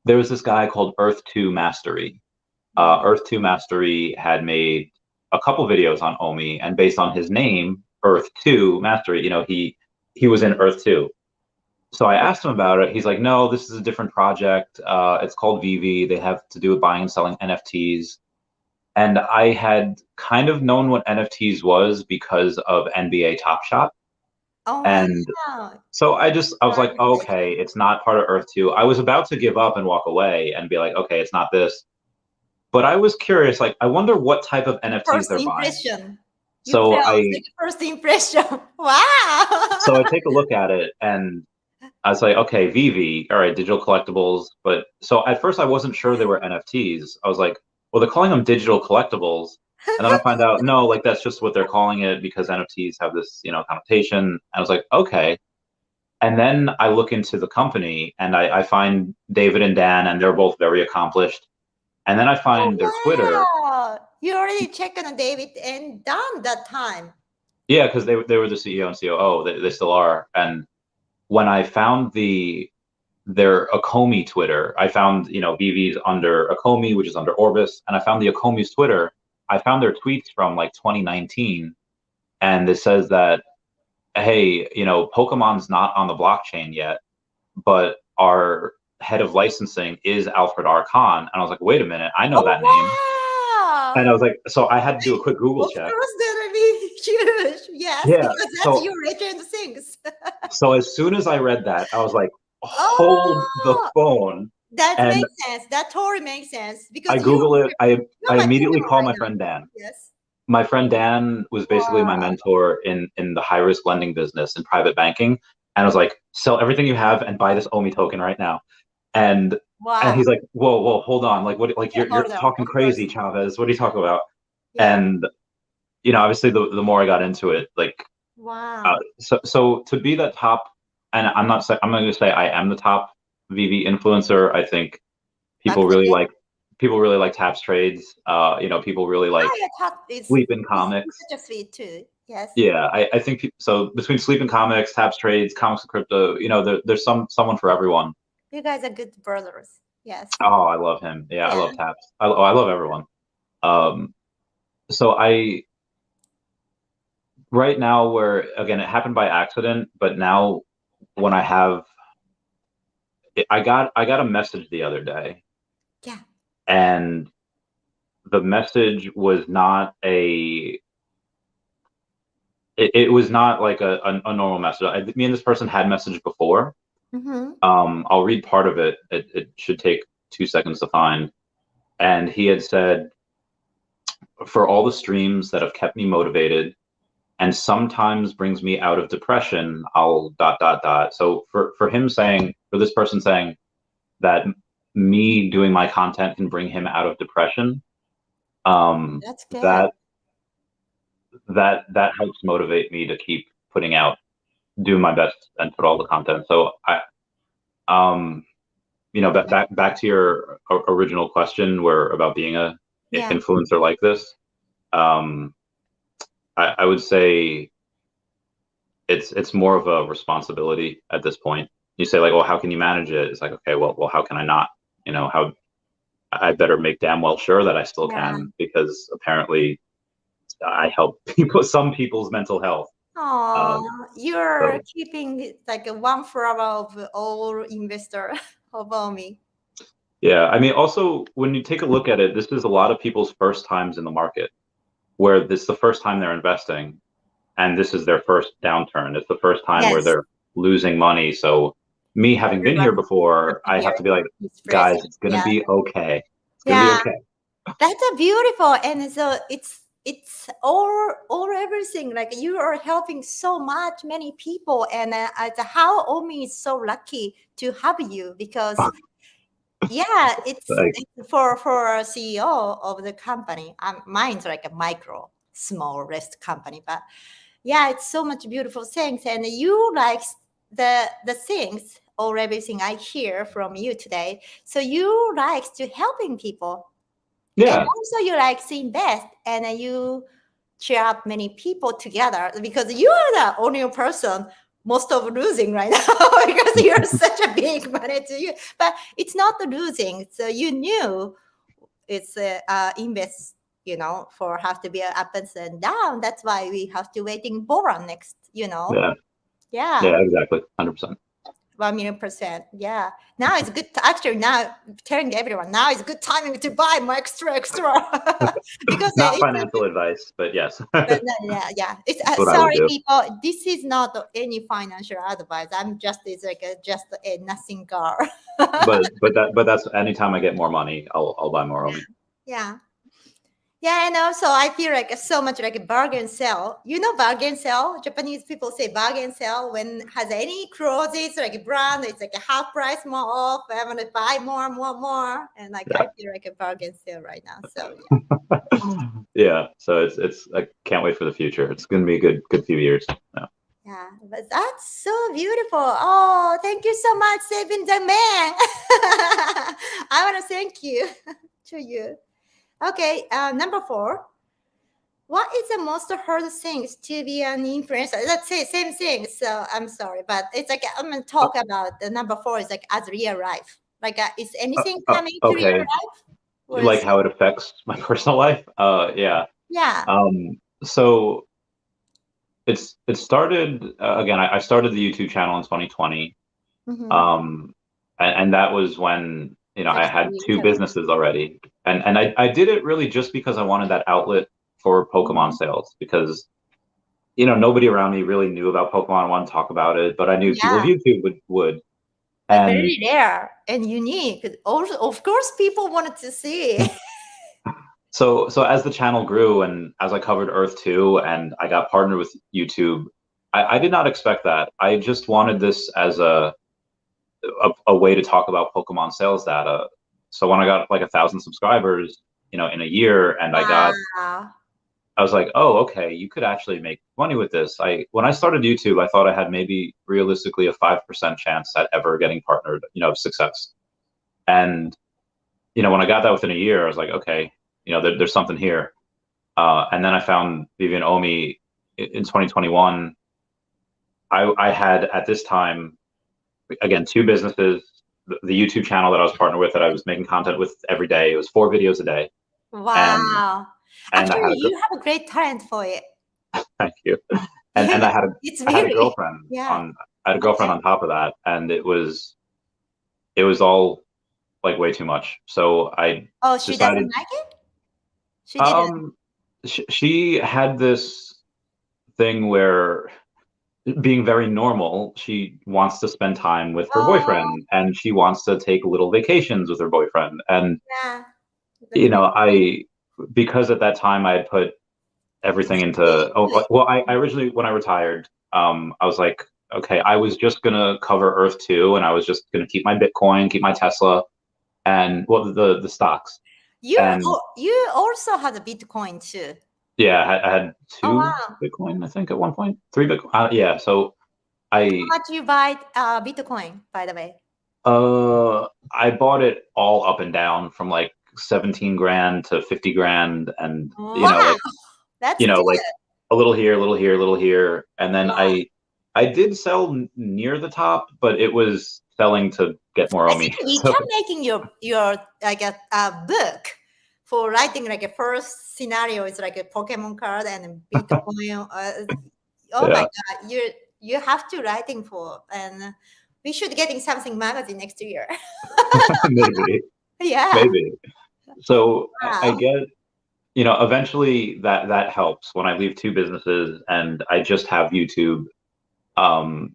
A: there was this guy called Earth 2 Mastery.
B: Mhm.
A: Earth 2 Mastery had made a couple videos on Omi, and based on his name, Earth 2 Mastery, he was in Earth 2. So I asked him about it. He's like, no, this is a different project. It's called VV. They have to do with buying and selling NFTs. And I had kind of known what NFTs was because of NBA Top Shot.
B: Oh
A: And
B: wow,
A: so I was
B: your
A: like, okay,
B: organization.
A: it's not part of Earth 2. I was about to give up and walk away and be like, okay, it's not this. But I was curious, like, I wonder what type of NFTs
B: First
A: they're buying.
B: impression. You
A: So
B: felt
A: I
B: like first impression. Wow.
A: so I take a look at it and I was like, okay, VV, all right, digital collectibles. But so at first I wasn't sure they were NFTs. I was like, well, they're calling them digital collectibles. And then I find out, no, like that's just what they're calling it because NFTs have this, connotation. I was like, okay. And then I look into the company and I find David and Dan, and they're both very accomplished. And then I find their Twitter.
B: Oh wow. You already checked on David and done that time.
A: Yeah, because they were the CEO and COO. They still are. And when I found their Akomi Twitter. I found, BV's under Akomi, which is under Orbis, and I found the Akomi's Twitter, I found their tweets from like 2019, and it says that, hey, Pokemon's not on the blockchain yet, but our head of licensing is Alfred R. Khan. And I was like, wait a minute, I know
B: Oh
A: that name. And I
B: wow!
A: was like, so I had to do a quick Google
B: Of
A: check.
B: course, that'll be huge. Yes,
A: Yeah.
B: because that's your legend things.
A: So as soon as I read that, I was like, hold the
B: Oh,
A: phone.
B: that
A: And
B: makes sense. That totally makes sense
A: I
B: because
A: Google it. I
B: you're my
A: immediately
B: hero
A: call
B: right
A: my
B: now.
A: friend Dan.
B: Yes.
A: My friend Dan was basically my
B: Wow.
A: mentor in the high risk lending business in private banking. And I was like, sell everything you have and buy this OMI token right now. And
B: Wow.
A: he's like, whoa, hold on. Like what, like
B: Okay,
A: you're
B: hold on.
A: talking
B: Of course.
A: crazy, Chavez. What are you talking about?
B: Yeah.
A: And obviously the more I got into it, like
B: Wow.
A: so to be that top, and I'm not going to say I am the top VV influencer. I think people really
B: Actually,
A: like Taps trades. People really like
B: yeah, top is
A: Sleep in Comics.
B: such a sweet too. Yes.
A: Yeah, I think so. Between Sleep in Comics, Taps trades, comics and crypto, there's someone for everyone.
B: You guys are good brothers. Yes.
A: Oh, I love him. Yeah, I
B: Yeah.
A: love Taps. I love everyone. So right now, where again it happened by accident, but now when I got a message the other day.
B: Yeah.
A: And the message was not it was not like a normal message. Me and this person had messaged before.
B: Mm-hmm.
A: I'll read part of it. It should take 2 seconds to find. And he had said, for all the streams that have kept me motivated and sometimes brings me out of depression, I'll ... So for this person saying that me doing my content can bring him out of depression,
B: That's good.
A: that helps motivate me to keep putting out, do my best and put all the content. So back to your original question where about being a
B: Yeah.
A: influencer like this, I would say it's more of a responsibility at this point. You say like, well, how can you manage it? It's like, okay, well, how can I not? How I better make damn well sure that I still
B: Yeah.
A: can, because apparently I help some people's mental health.
B: Oh, you're
A: So
B: keeping like a one flower of all investor over me.
A: yeah, I mean, also when you take a look at it, this is a lot of people's first times in the market, where this is the first time they're investing, and this is their first downturn. It's the first time where
B: Yes.
A: they're losing money. So me having been here
B: Everyone have
A: before,
B: to
A: I
B: hear
A: have to be like,
B: his
A: guys,
B: presence.
A: it's gonna
B: Yeah.
A: be okay. It's gonna be
B: Yeah.
A: okay.
B: That's a beautiful, and so it's all everything. Like you are helping so much many people, and how Omi is so lucky to have you because yeah,
A: Like,
B: it's for a CEO of the company. Mine's like a micro small rest company, but yeah, it's so much beautiful things, and you like the things or everything I hear from you today. So you like to helping people. And
A: yeah,
B: also you like seeing best and then you cheer up many people together because you are the only person most of losing right now because you're such a big money to you. But it's not the losing. So you knew it's invest, for have to be ups and down. That's why we have to waiting Boron next,
A: yeah,
B: Yeah.
A: yeah, exactly, 100%.
B: 1,000,000%. Yeah. Now it's good. Actually, now telling everyone now is good timing to buy more extra because
A: Not
B: it's
A: financial advice, but yes,
B: but
A: that's
B: yeah. It's
A: what I would
B: sorry,
A: do.
B: people. This is not any financial advice. I'm just it's like just a nothing girl.
A: But that's anytime I get more money, I'll buy more Omi.
B: Yeah. Yeah, and also I feel like so much like a bargain sale. Bargain sale? Japanese people say bargain sale when has any clothes like a brand, it's like a half price more off. I want to buy more. And like
A: Yeah.
B: I feel like a bargain sale right now. So yeah.
A: Yeah, so it's I can't wait for the future. It's gonna be a good few years. Yeah.
B: Yeah, but that's so beautiful. Oh, thank you so much, saving the man. I want to thank you to you. Okay, number 4. What is the most hard things to be an influencer? Let's say same thing. So I'm sorry, but it's like I'm gonna talk about the number 4 is like as real life. Like, is anything coming to real
A: Okay.
B: life?
A: like
B: Was
A: how it affects my personal life. Yeah.
B: yeah.
A: So it started again. I started the YouTube channel in 2020,
B: Mm-hmm.
A: um, and that was when I had
B: Actually,
A: two businesses already, and I did it really just because I wanted that outlet for Pokemon
B: Mhm.
A: sales because nobody around me really knew about Pokemon, wanted to talk about it, but I knew people of
B: Yeah,
A: YouTube would.
B: but
A: And
B: very rare and unique. Also, of course, people wanted to see.
A: so as the channel grew and as I covered Earth 2 and I got partnered with YouTube, I did not expect that. I just wanted this as a way to talk about Pokemon sales data. So when I got like 1,000 subscribers, in a year, and
B: Wow.
A: I was like, oh, okay, you could actually make money with this. When I started YouTube, I thought I had maybe realistically a 5% chance at ever getting partnered, of success. And when I got that within a year, I was like, okay, there's something here. And then I found Vivian Omi in 2021. I had at this time, again, two businesses, the YouTube channel that I was partnered with that I was making content with every day. It was 4 videos a day. And
B: Wow.
A: I
B: Actually,
A: had a
B: you have a great talent for it.
A: thank you. And
B: It's
A: I had a
B: really,
A: girlfriend
B: yeah.
A: on
B: Okay.
A: top of that, and it was all like way too much. So I
B: Oh, she doesn't
A: decided
B: like it? She didn't.
A: um she had this thing where, being very normal, she wants to spend time with her
B: Oh,
A: boyfriend and she wants to take little vacations with her boyfriend. And,
B: yeah. That's very
A: because at that time I had put everything into,
B: sweet.
A: well, I originally, when I retired, I was like, okay, I was just gonna cover Earth 2 and I was just gonna keep my Bitcoin, keep my Tesla, and well, the stocks. And
B: You also had a Bitcoin too.
A: yeah, I had
B: Oh
A: two
B: wow.
A: Bitcoin, I think, at one point, three Bitcoin. Yeah, so
B: How
A: I
B: much you buy Bitcoin, by the way?
A: I bought it all up and down from like 17 grand to 50 grand, and
B: Wow, that's
A: like
B: good.
A: a little here, a little here, a little here, and then
B: Yeah.
A: I did sell near the top, but it was selling to get more
B: I
A: Omi.
B: think we
A: So
B: can making your like a book for writing like a first scenario is like a Pokemon card and Bitcoin. Oh my
A: yeah,
B: God, you have to writing for and we should getting something magazine next year.
A: maybe,
B: Yeah.
A: maybe. So I
B: Wow.
A: get, eventually that helps when I leave two businesses and I just have YouTube. Um,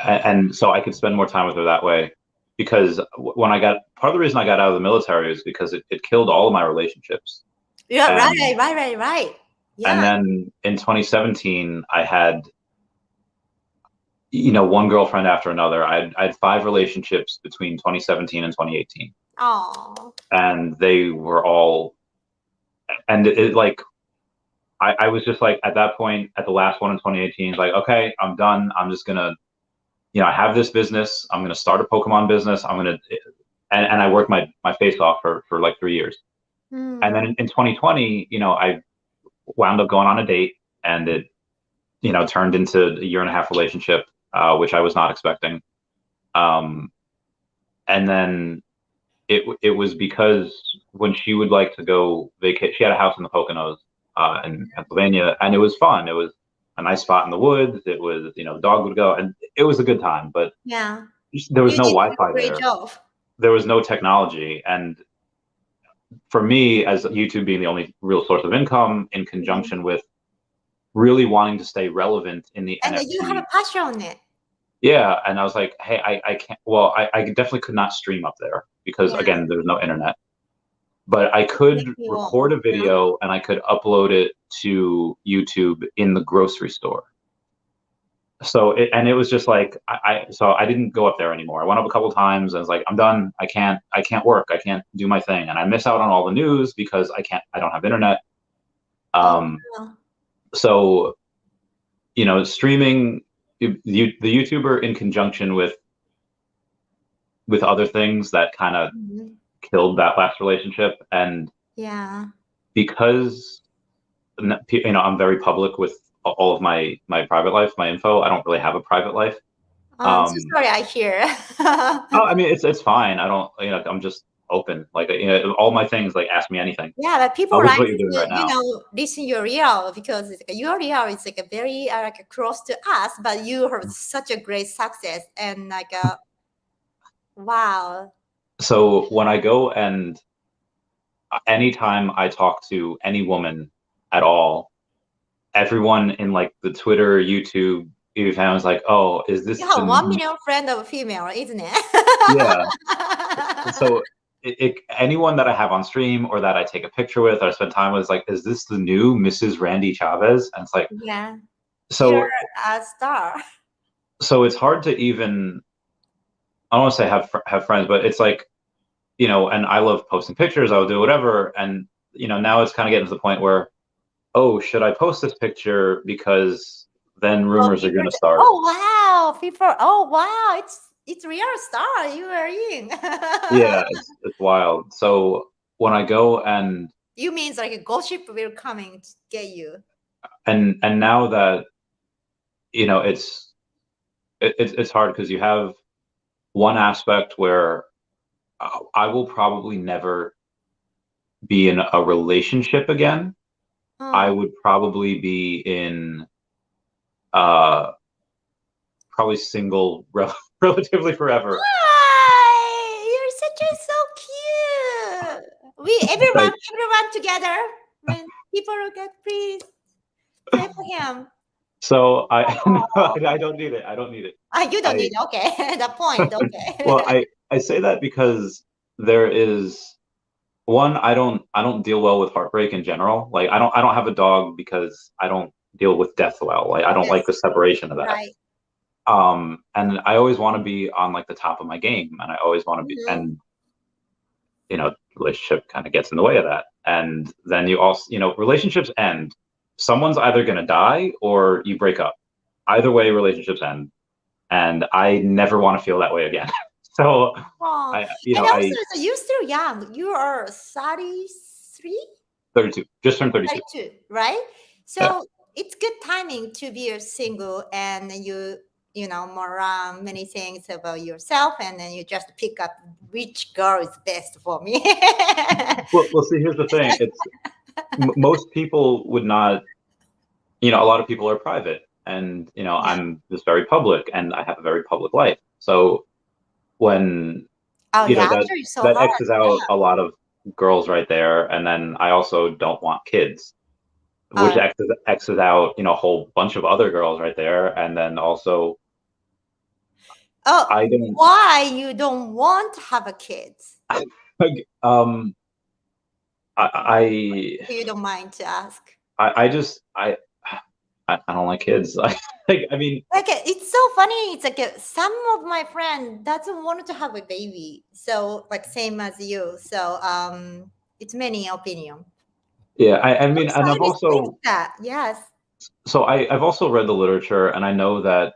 A: and so I could spend more time with her that way. Because when I got, part of the reason I got out of the military is because it killed all of my relationships.
B: Yeah.
A: And
B: Right.
A: and
B: Yeah.
A: then in 2017, I had, one girlfriend after another. I had 5 relationships between 2017 and 2018,
B: Oh.
A: and they were all, and like, I was just like, at that point, at the last one in 2018, like, okay, I'm done. I'm just gonna, I have this business. I'm gonna start a Pokemon business. And I worked my face off for like 3 years. And then
B: Hmm.
A: in 2020, I wound up going on a date, and it, turned into a year and a half relationship, which I was not expecting. Um, and then it was because when she would like to go vacate, she had a house in the Poconos, in Pennsylvania, and it was fun. It was a nice spot in the woods. It was, the dog would go, and it was a good time. But
B: Yeah.
A: there was
B: You
A: no
B: did a
A: Wi-Fi
B: great
A: there.
B: job.
A: There was no technology, and for me, as YouTube being the only real source of income, in
B: Mhm.
A: conjunction with really wanting to stay relevant in the
B: And you have a
A: NFT.
B: passion on it.
A: Yeah, and I was like, hey, I can't. Well, I definitely could not stream up there because,
B: Yeah.
A: again, there's no internet. But I
B: Make
A: could
B: you
A: record a
B: want.
A: video and I could upload it to YouTube in the grocery store. So it was just like, so I didn't go up there anymore. I went up a couple times and I was like, I'm done. I can't work. I can't do my thing, and I miss out on all the news because I don't have internet.
B: Oh,
A: Um,
B: wow.
A: so streaming, the YouTuber in conjunction with other things that kind of
B: Mhm.
A: killed that last relationship. And
B: Yeah.
A: because I'm very public with all of my private life, my info. I don't really have a private life.
B: I'm so sorry I hear.
A: Oh, I mean, it's fine. I don't, I'm just open. Like, all my things, like, ask me anything.
B: Yeah, but people
A: Which is
B: like
A: what you're doing
B: to,
A: right now.
B: listen your real because your real is like a very like close to us, but you have such a great success and like wow.
A: So when I go and anytime I talk to any woman at all, everyone in like the Twitter, YouTube, even fans like, oh, is
B: You
A: this
B: have
A: the
B: 1 million friend of female, isn't
A: yeah?
B: it?
A: So anyone that I have on stream or that I take a picture with or spend time with is like, is this the new Mrs. Randy Chavez? And it's like,
B: Yeah, you're
A: so
B: a star.
A: so it's hard to even, I don't want to say have friends, but it's like, and I love posting pictures. I'll do whatever, and now it's kind of getting to the point where, oh, should I post this picture because then
B: Oh,
A: rumors are
B: people
A: going to start.
B: oh wow, people, oh wow, it's real star you are in.
A: Yeah, it's wild. So when I go and
B: You means like a gossip will coming to get you.
A: and now that it's hard because you have one aspect where I will probably never be in a relationship again. I
B: Oh.
A: would probably be in uh probably single relatively forever.
B: Hi, you're such a so cute. We
A: Like,
B: everyone together. When people look at, please pray for him.
A: so no,
B: Oh,
A: I don't need it. I don't need it.
B: you don't
A: I
B: need okay. The point,
A: well,
B: okay.
A: I say that because there is one, I don't deal well with heartbreak in general. Like, I don't have a dog because I don't deal with death well. Like, I don't like
B: Yes,
A: the separation of that.
B: right.
A: And I always want to be on like the top of my game, and I always want to be,
B: Mhm.
A: and relationship kind of gets in the way of that. And then you also, relationships end. Someone's either going to die or you break up. Either way, relationships end, and I never want to feel that way again. So
B: Oh,
A: I, you
B: and
A: know,
B: also
A: I
B: so you're still young. You are 33,
A: 32, just turned 32.
B: 32, right?
A: Yeah.
B: So it's good timing to be a single and you know more many things about yourself, and then you just pick up which girl is best for me.
A: Well, see, here's the thing. It's most people would not, a lot of people are private, and
B: Yeah.
A: I'm just very public, and I have a very public life. So when
B: Oh yeah,
A: that
B: actually it's so
A: that
B: hard.
A: X's
B: Yeah.
A: out a lot of girls right there, and then I also don't want kids, which
B: Uh,
A: X's out a whole bunch of other girls right there, and then also
B: oh,
A: I don't
B: why you don't want to have a kids?
A: like, I
B: If you don't mind to ask.
A: I just I don't like kids. I mean,
B: Like it's so funny. It's like some of my friend doesn't want to have a baby, so like same as you. So it's many opinion.
A: yeah, I mean,
B: Also,
A: and
B: I
A: I've
B: respect
A: also
B: that. Yes.
A: so I've also read the literature, and I know that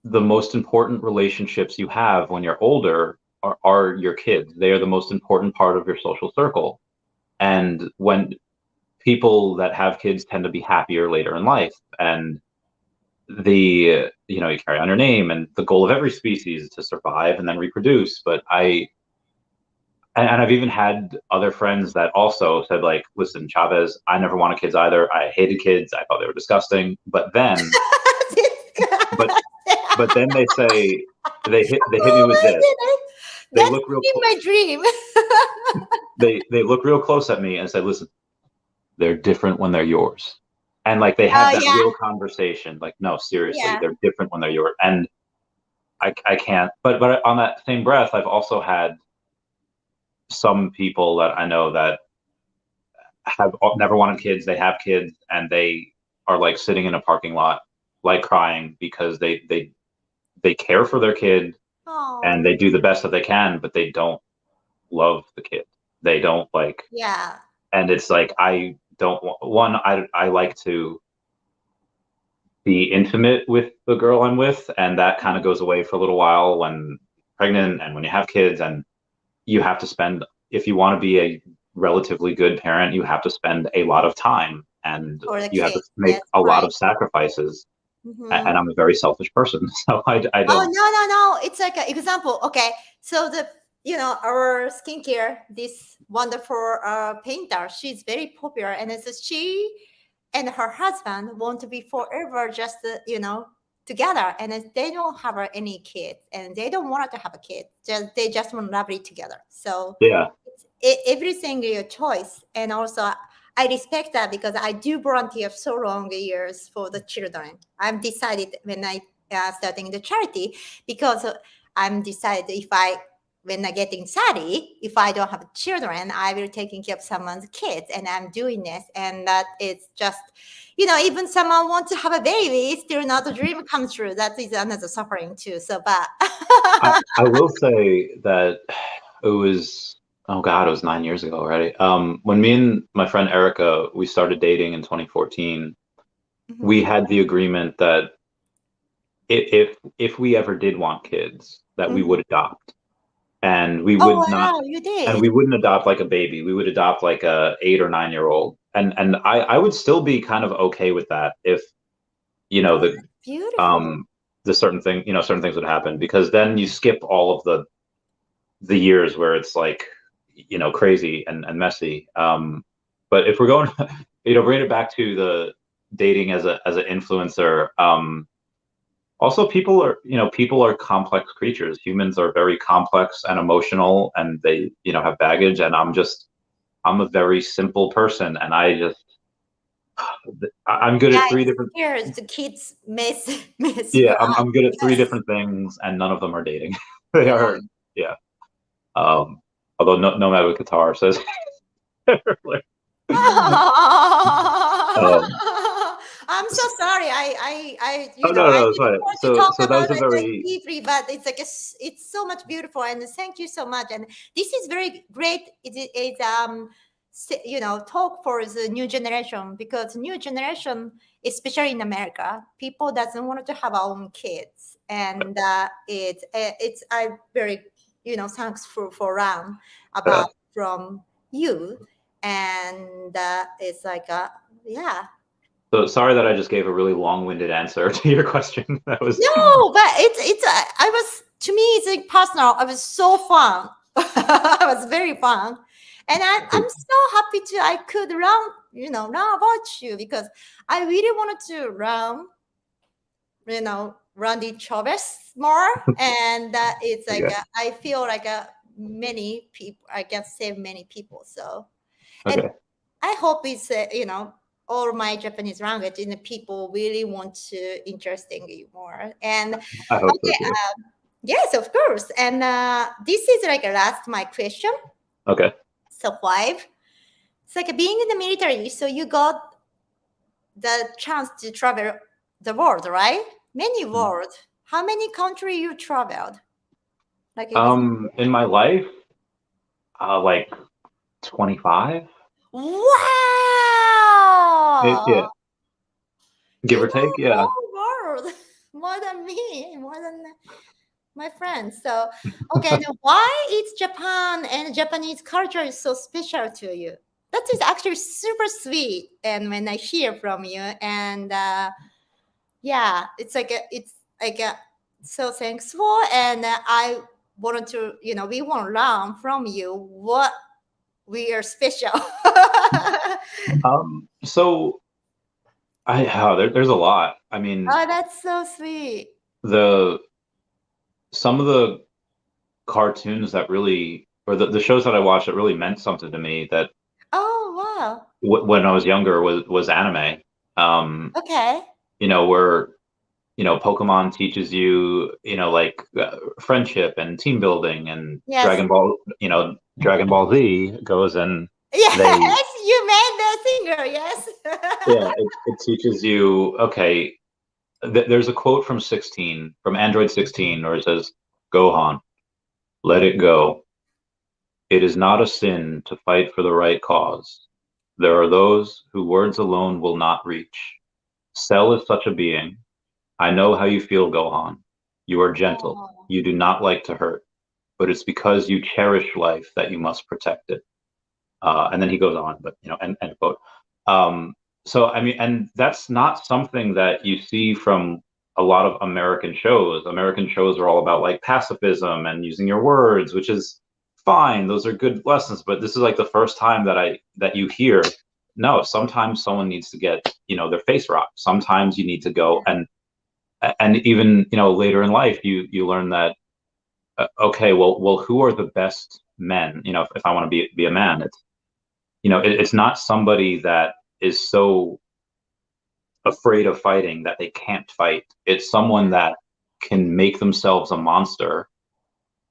A: the most important relationships you have when you're older are your kids. They are the most important part of your social circle. And when people that have kids tend to be happier later in life, and you carry on your name, and the goal of every species is to survive and then reproduce. But and I've even had other friends that also said, like, listen, Chavez, I never wanted kids either. I hated kids. I thought they were disgusting. But but then they say they hit me
B: Oh
A: with
B: my
A: this.
B: goodness.
A: They
B: That's
A: look real
B: in my dream.
A: they look real close at me and say, listen, they're different when they're yours. And like they
B: Oh
A: have that
B: yeah,
A: real conversation, like, no, seriously,
B: yeah.
A: they're different when they're yours. And I can't, but on that same breath, I've also had some people that I know that have never wanted kids, they have kids, and they are like sitting in a parking lot, like crying because they care for their kid and
B: Oh
A: they do the best that they can, but they don't love the kid. They don't like,
B: yeah.
A: and it's like, I don't want one, I like to be intimate with the girl I'm with, and that kind of goes away for a little while when pregnant and when you have kids, and you have to spend, if you want to be a relatively good parent, you have to spend a lot of time, and
B: For the
A: you have
B: kid.
A: to make
B: Yes,
A: a lot
B: right.
A: of sacrifices. And
B: Mm-hmm.
A: I'm a very selfish person, so I
B: Oh
A: don't.
B: no, no, no! It's like an example. Okay, so the our skincare, this wonderful painter, she's very popular, and it's she and her husband want to be forever just together, and they don't have any kids, and they don't want to have a kid. They just want lovely together. So
A: Yeah.
B: everything your choice, and also I respect that because I do volunteer so long years for the children. I'm decided when I starting the charity because I'm decided if I when I getting study, if I don't have children, I will taking care of someone's kids, and I'm doing this, and that it's just, even someone wants to have a baby, it's still not a dream come true. That is another suffering too. So, but
A: I will say that it was, oh God, it was 9 years ago already. When me and my friend Erica, we started dating in 2014, we had the agreement that if we ever did want kids, that we would adopt. And we
B: oh
A: would not,
B: wow, you
A: and
B: did.
A: we wouldn't adopt like a baby. We would adopt like a 8 or 9 year old. And I would still be kind of okay with that if, you know,
B: Oh, beautiful.
A: um the certain things would happen, because then you skip all of the years where it's like, crazy and messy. But if we're going, bring it back to the dating as an influencer. Also, people are complex creatures. Humans are very complex and emotional, and they, have baggage. And I'm a very simple person, and I'm good
B: Yeah,
A: at three
B: it's
A: different.
B: scares the kids mess
A: Yeah,
B: you up.
A: I'm good at three
B: Yes.
A: different things, and none of them are dating. They
B: Yeah.
A: are, yeah. Although Nomad with Qatar says, um,
B: I'm so sorry.
A: oh no,
B: I
A: no, it's
B: didn't
A: fine.
B: want to
A: So
B: talk
A: so that
B: about
A: was a
B: it like
A: very
B: deeply, but it's like it's so much beautiful, and thank you so much. And this is very great. Talk for the new generation, because new generation, especially in America, people doesn't want to have our own kids, and it's I very thanks for Ram
A: yeah.
B: about from you, and it's like yeah.
A: So sorry that I just gave a really long-winded answer to your question. That was
B: No, but it's I was, to me it's like personal. I was so fun. I was very fun, and I'm so happy to I could learn about you, because I really wanted to learn Randy Chavez more, and it's like
A: okay.
B: I feel like many people I can save many people. So, and
A: Okay.
B: I hope it's all my Japanese language, and the people really want to interesting you more. And
A: I hope so
B: okay,
A: too.
B: yes, of course. And this is like a last my question.
A: Okay.
B: So five. It's like being in the military, so you got the chance to travel the world, right? Many world. How many country you traveled? Like it was.
A: In my life, like 25, yeah,
B: Wow!
A: give
B: You
A: or take.
B: know
A: Yeah.
B: whole world more than me, more than my friends. So, okay, now why is Japan and Japanese culture is so special to you? That is actually super sweet. And when I hear from you, and yeah, it's like so thankful, and I wanted to, we want to learn from you what we are special.
A: So there's a lot. I mean,
B: Oh, that's so sweet.
A: the some of the cartoons that really, or the shows that I watched that really meant something to me, that
B: Oh, wow.
A: when I was younger, was anime. Um,
B: Okay.
A: where Pokemon teaches you, like friendship and team building, and
B: Yes.
A: Dragon Ball Z goes and they,
B: Yes, you made the singer. Yes.
A: yeah, it teaches you, okay, there's a quote from Android 16, where it says, Gohan, let it go. It is not a sin to fight for the right cause. There are those who words alone will not reach. Cell is such a being. I know how you feel, Gohan. You are gentle.
B: Oh,
A: You do not like to hurt, but it's because you cherish life that you must protect it. And then he goes on, but end quote. Um, so I mean, and that's not something that you see from a lot of American shows. American shows are all about like pacifism and using your words, which is fine. Those are good lessons, but this is like the first time that you hear, no, sometimes someone needs to get, their face rocked. Sometimes you need to go and even, later in life, you learn that, okay, well, who are the best men? If I want to be a man, it's not somebody that is so afraid of fighting that they can't fight. It's someone that can make themselves a monster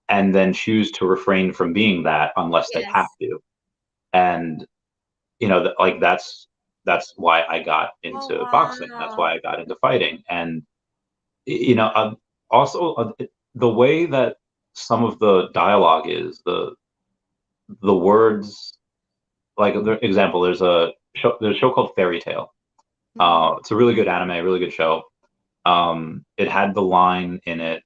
A: and then choose to refrain from being that unless they have
B: Yes.
A: to. And like that's why I got
B: Oh,
A: into boxing. That's
B: wow.
A: why I got into fighting. And also the way that some of the dialogue is, the words, like the example, there's a show called Fairy Tale.
B: Mhm.
A: It's a really good anime, really good show. It had the line in it,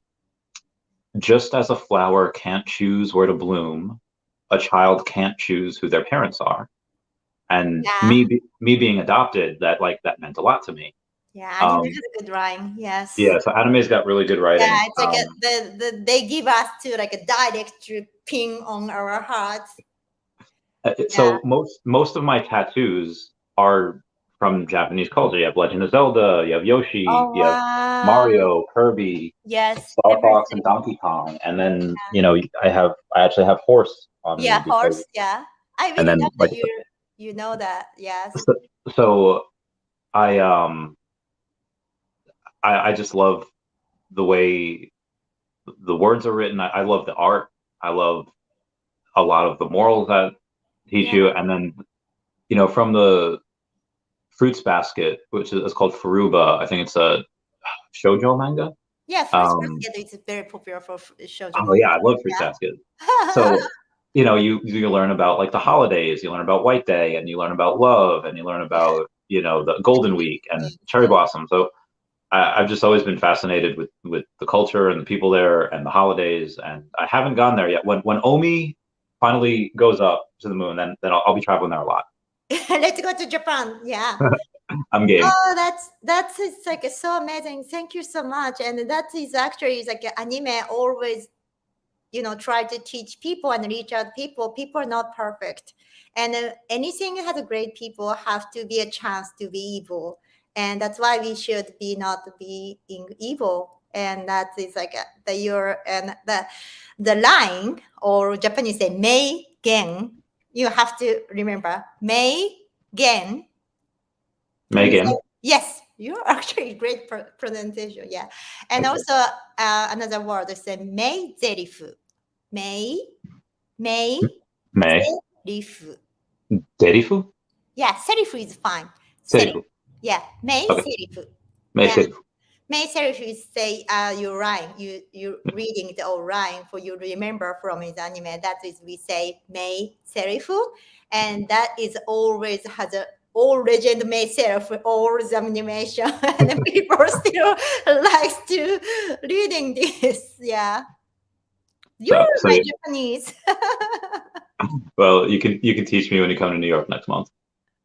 A: just as a flower can't choose where to bloom, a child can't choose who their parents are. And
B: Yeah.
A: me being adopted, that meant a lot to me.
B: Yeah. Anime has
A: Um,
B: a good rhyme. Yes.
A: yeah, so anime's got really good writing.
B: Yeah. It's like they give us to like a direct to ping on our hearts. Yeah.
A: So most of my tattoos are from Japanese culture. You have Legend of Zelda, you have Yoshi,
B: Oh,
A: you have
B: wow.
A: Mario, Kirby,
B: Yes.
A: Star Fox, and
B: Everything.
A: Donkey Kong. And then I actually have horse on me
B: Yeah.
A: because,
B: Horse. Yeah. I
A: and
B: really
A: then
B: love
A: like
B: that you know that. Yes.
A: so, so I I just love the way the words are written. I love the art. I love a lot of the morals that teach
B: Yeah.
A: you. And then, from the Fruits Basket, which is called Furuba, I think it's a shoujo manga.
B: Yeah. Fruits
A: Um,
B: Basket is very popular for shoujo
A: oh yeah,
B: manga.
A: I love Fruits
B: Yeah.
A: Basket. So, you learn about like the holidays, you learn about White Day, and you learn about love, and you learn
B: Yeah.
A: about, the Golden Week and Cherry Blossom. So I've just always been fascinated with the culture and the people there and the holidays, and I haven't gone there yet. When Omi finally goes up to the moon, then I'll be traveling there a lot.
B: Let's go to Japan. Yeah.
A: I'm game.
B: Oh, that's it's like so amazing. Thank you so much. And that is actually like anime always, try to teach people and reach out people. People are not perfect, and anything that has a great people have to be a chance to be evil, and that's why we should be not being evil. And that is like the your and the line or Japanese say mei gen. You have to remember mei gen. Can you say
A: Megan.
B: yes? You're actually great pronunciation. Yeah, and also another word is mei zerifu. Mei, Mei,
A: May.
B: Serifu.
A: Serifu?
B: Yeah, Serifu is fine. Serifu.
A: Serifu.
B: Yeah, Mei
A: Okay.
B: Serifu.
A: May
B: And
A: Serifu.
B: Mei Serifu is say you rhyme. You reading the old rhyme for you remember from his anime. That is we say Mei Serifu, and that is always has a all legend Mei Serifu, all the animation, and people still likes to reading this. Yeah, you're
A: So
B: my
A: yeah.
B: Japanese.
A: Well, you can teach me when you come to New York next month.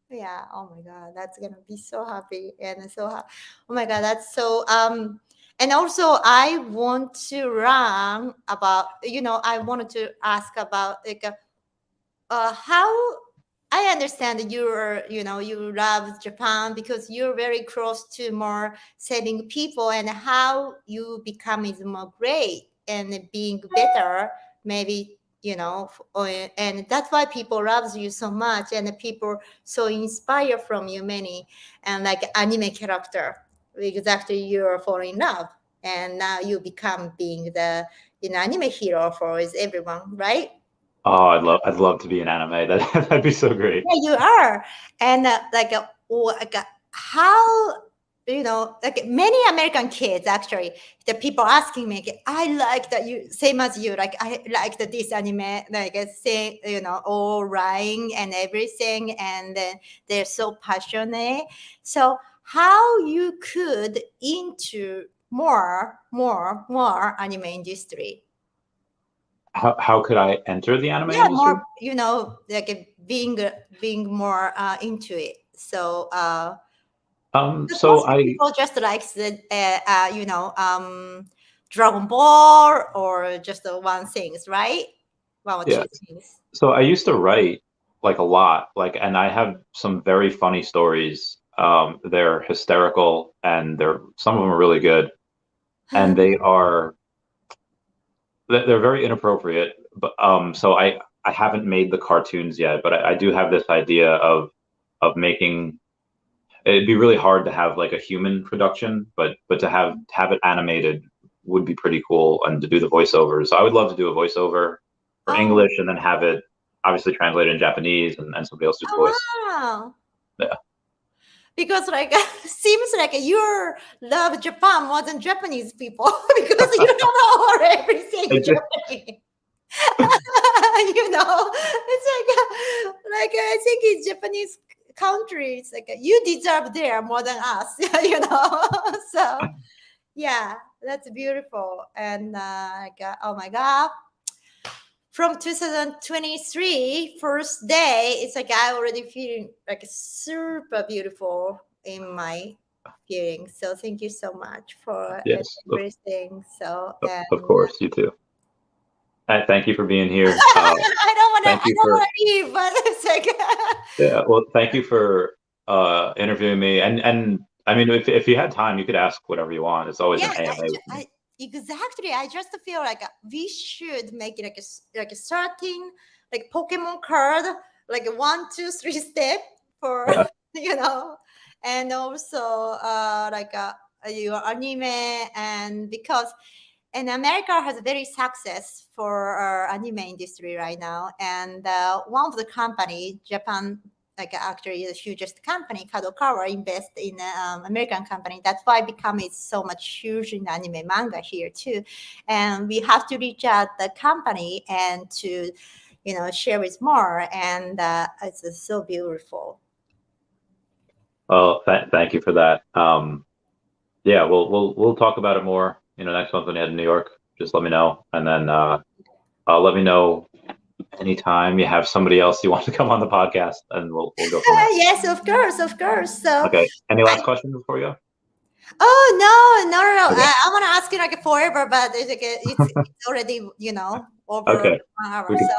B: Yeah. Oh my God, that's gonna be so happy and so oh my God, that's so and also I want to run about I wanted to ask about like how I understand that you're you love Japan because you're very close to more saving people and how you become is more great and being better maybe and that's why people loves you so much and the people so inspired from you many and like anime character exactly you're falling in love and now you become being the anime hero for is everyone right.
A: Oh, I'd love to be in anime. That'd be so great.
B: Yeah, you are. And how, like many American kids actually, the people asking me, I like that you, same as you, like, I like that this anime, like, say, all rhyme and everything. And then they're so passionate. So, how you could into more anime industry?
A: How could I enter the anime
B: Yeah,
A: industry?
B: more like being more into it so because
A: So
B: most
A: I
B: people just likes the Dragon Ball or just the one things, right? What
A: Yeah.
B: you think?
A: So I used to write like a lot, like, and I have some very funny stories. They're hysterical, and some of them are really good, and they're very inappropriate. But so I haven't made the cartoons yet, but I do have this idea of making. It'd be really hard to have like a human production, but to have it animated would be pretty cool, and to do the voiceovers. So I would love to do a voiceover for
B: Oh,
A: English, and then have it obviously translated in Japanese, and somebody else do the voice.
B: wow.
A: Yeah.
B: Because like seems like you love Japan more than Japanese people because you know everything
A: I do.
B: Japanese. It's like I think it's Japanese countries like you deserve there more than us. So yeah, that's beautiful. And oh my god, from 2023 first day, it's like I already feeling like super beautiful in my feeling. So thank you so much for
A: Yes,
B: everything. So
A: of
B: and
A: course, you too. Thank you for being here.
B: I
A: Thank you
B: don't
A: for
B: wanna leave, but it's like
A: Yeah. Well, thank you for interviewing me. And I mean, if you had time, you could ask whatever you want. It's always
B: yeah,
A: an AMA with me.
B: exactly. I just feel like we should make it like like a certain like Pokemon card, like a 1, 2, 3 step for
A: Yeah.
B: you know, and also like your anime, and because and America has a very success for anime industry right now, and one of the company Japan like actually the hugest company, Kadokawa, invest in American company. That's why become it's so much huge in anime manga here too. And we have to reach out the company and to, share with more. And it's so beautiful.
A: Well, thank you for that. Yeah, we'll talk about it more. Next month when you head to New York, just let me know, and then let me know anytime you have somebody else you want to come on the podcast, and we'll go from there.
B: Yes, of course, of course. So
A: Okay. Any
B: I,
A: last questions before you go?
B: oh no, no, no, no.
A: Okay.
B: I want to ask you like forever, but it's already over
A: Okay.
B: 1 hour.
A: We can,
B: So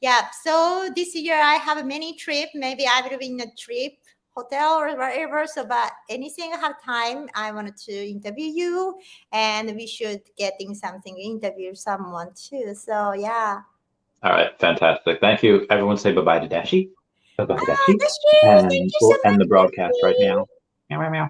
B: yeah. So this year I have a mini trip. Maybe I will be in a trip hotel or wherever. So, but anything I have time, I wanted to interview you, and we should getting something interview someone too. So yeah.
A: all right. Fantastic. Thank you. Everyone say bye-bye to Dashi. Bye-bye,
B: Ah,
A: Dashi.
B: that's you. Thank
A: And
B: you so
A: we'll end
B: much,
A: the broadcast right
B: Wendy.
A: now. Meow, meow, meow.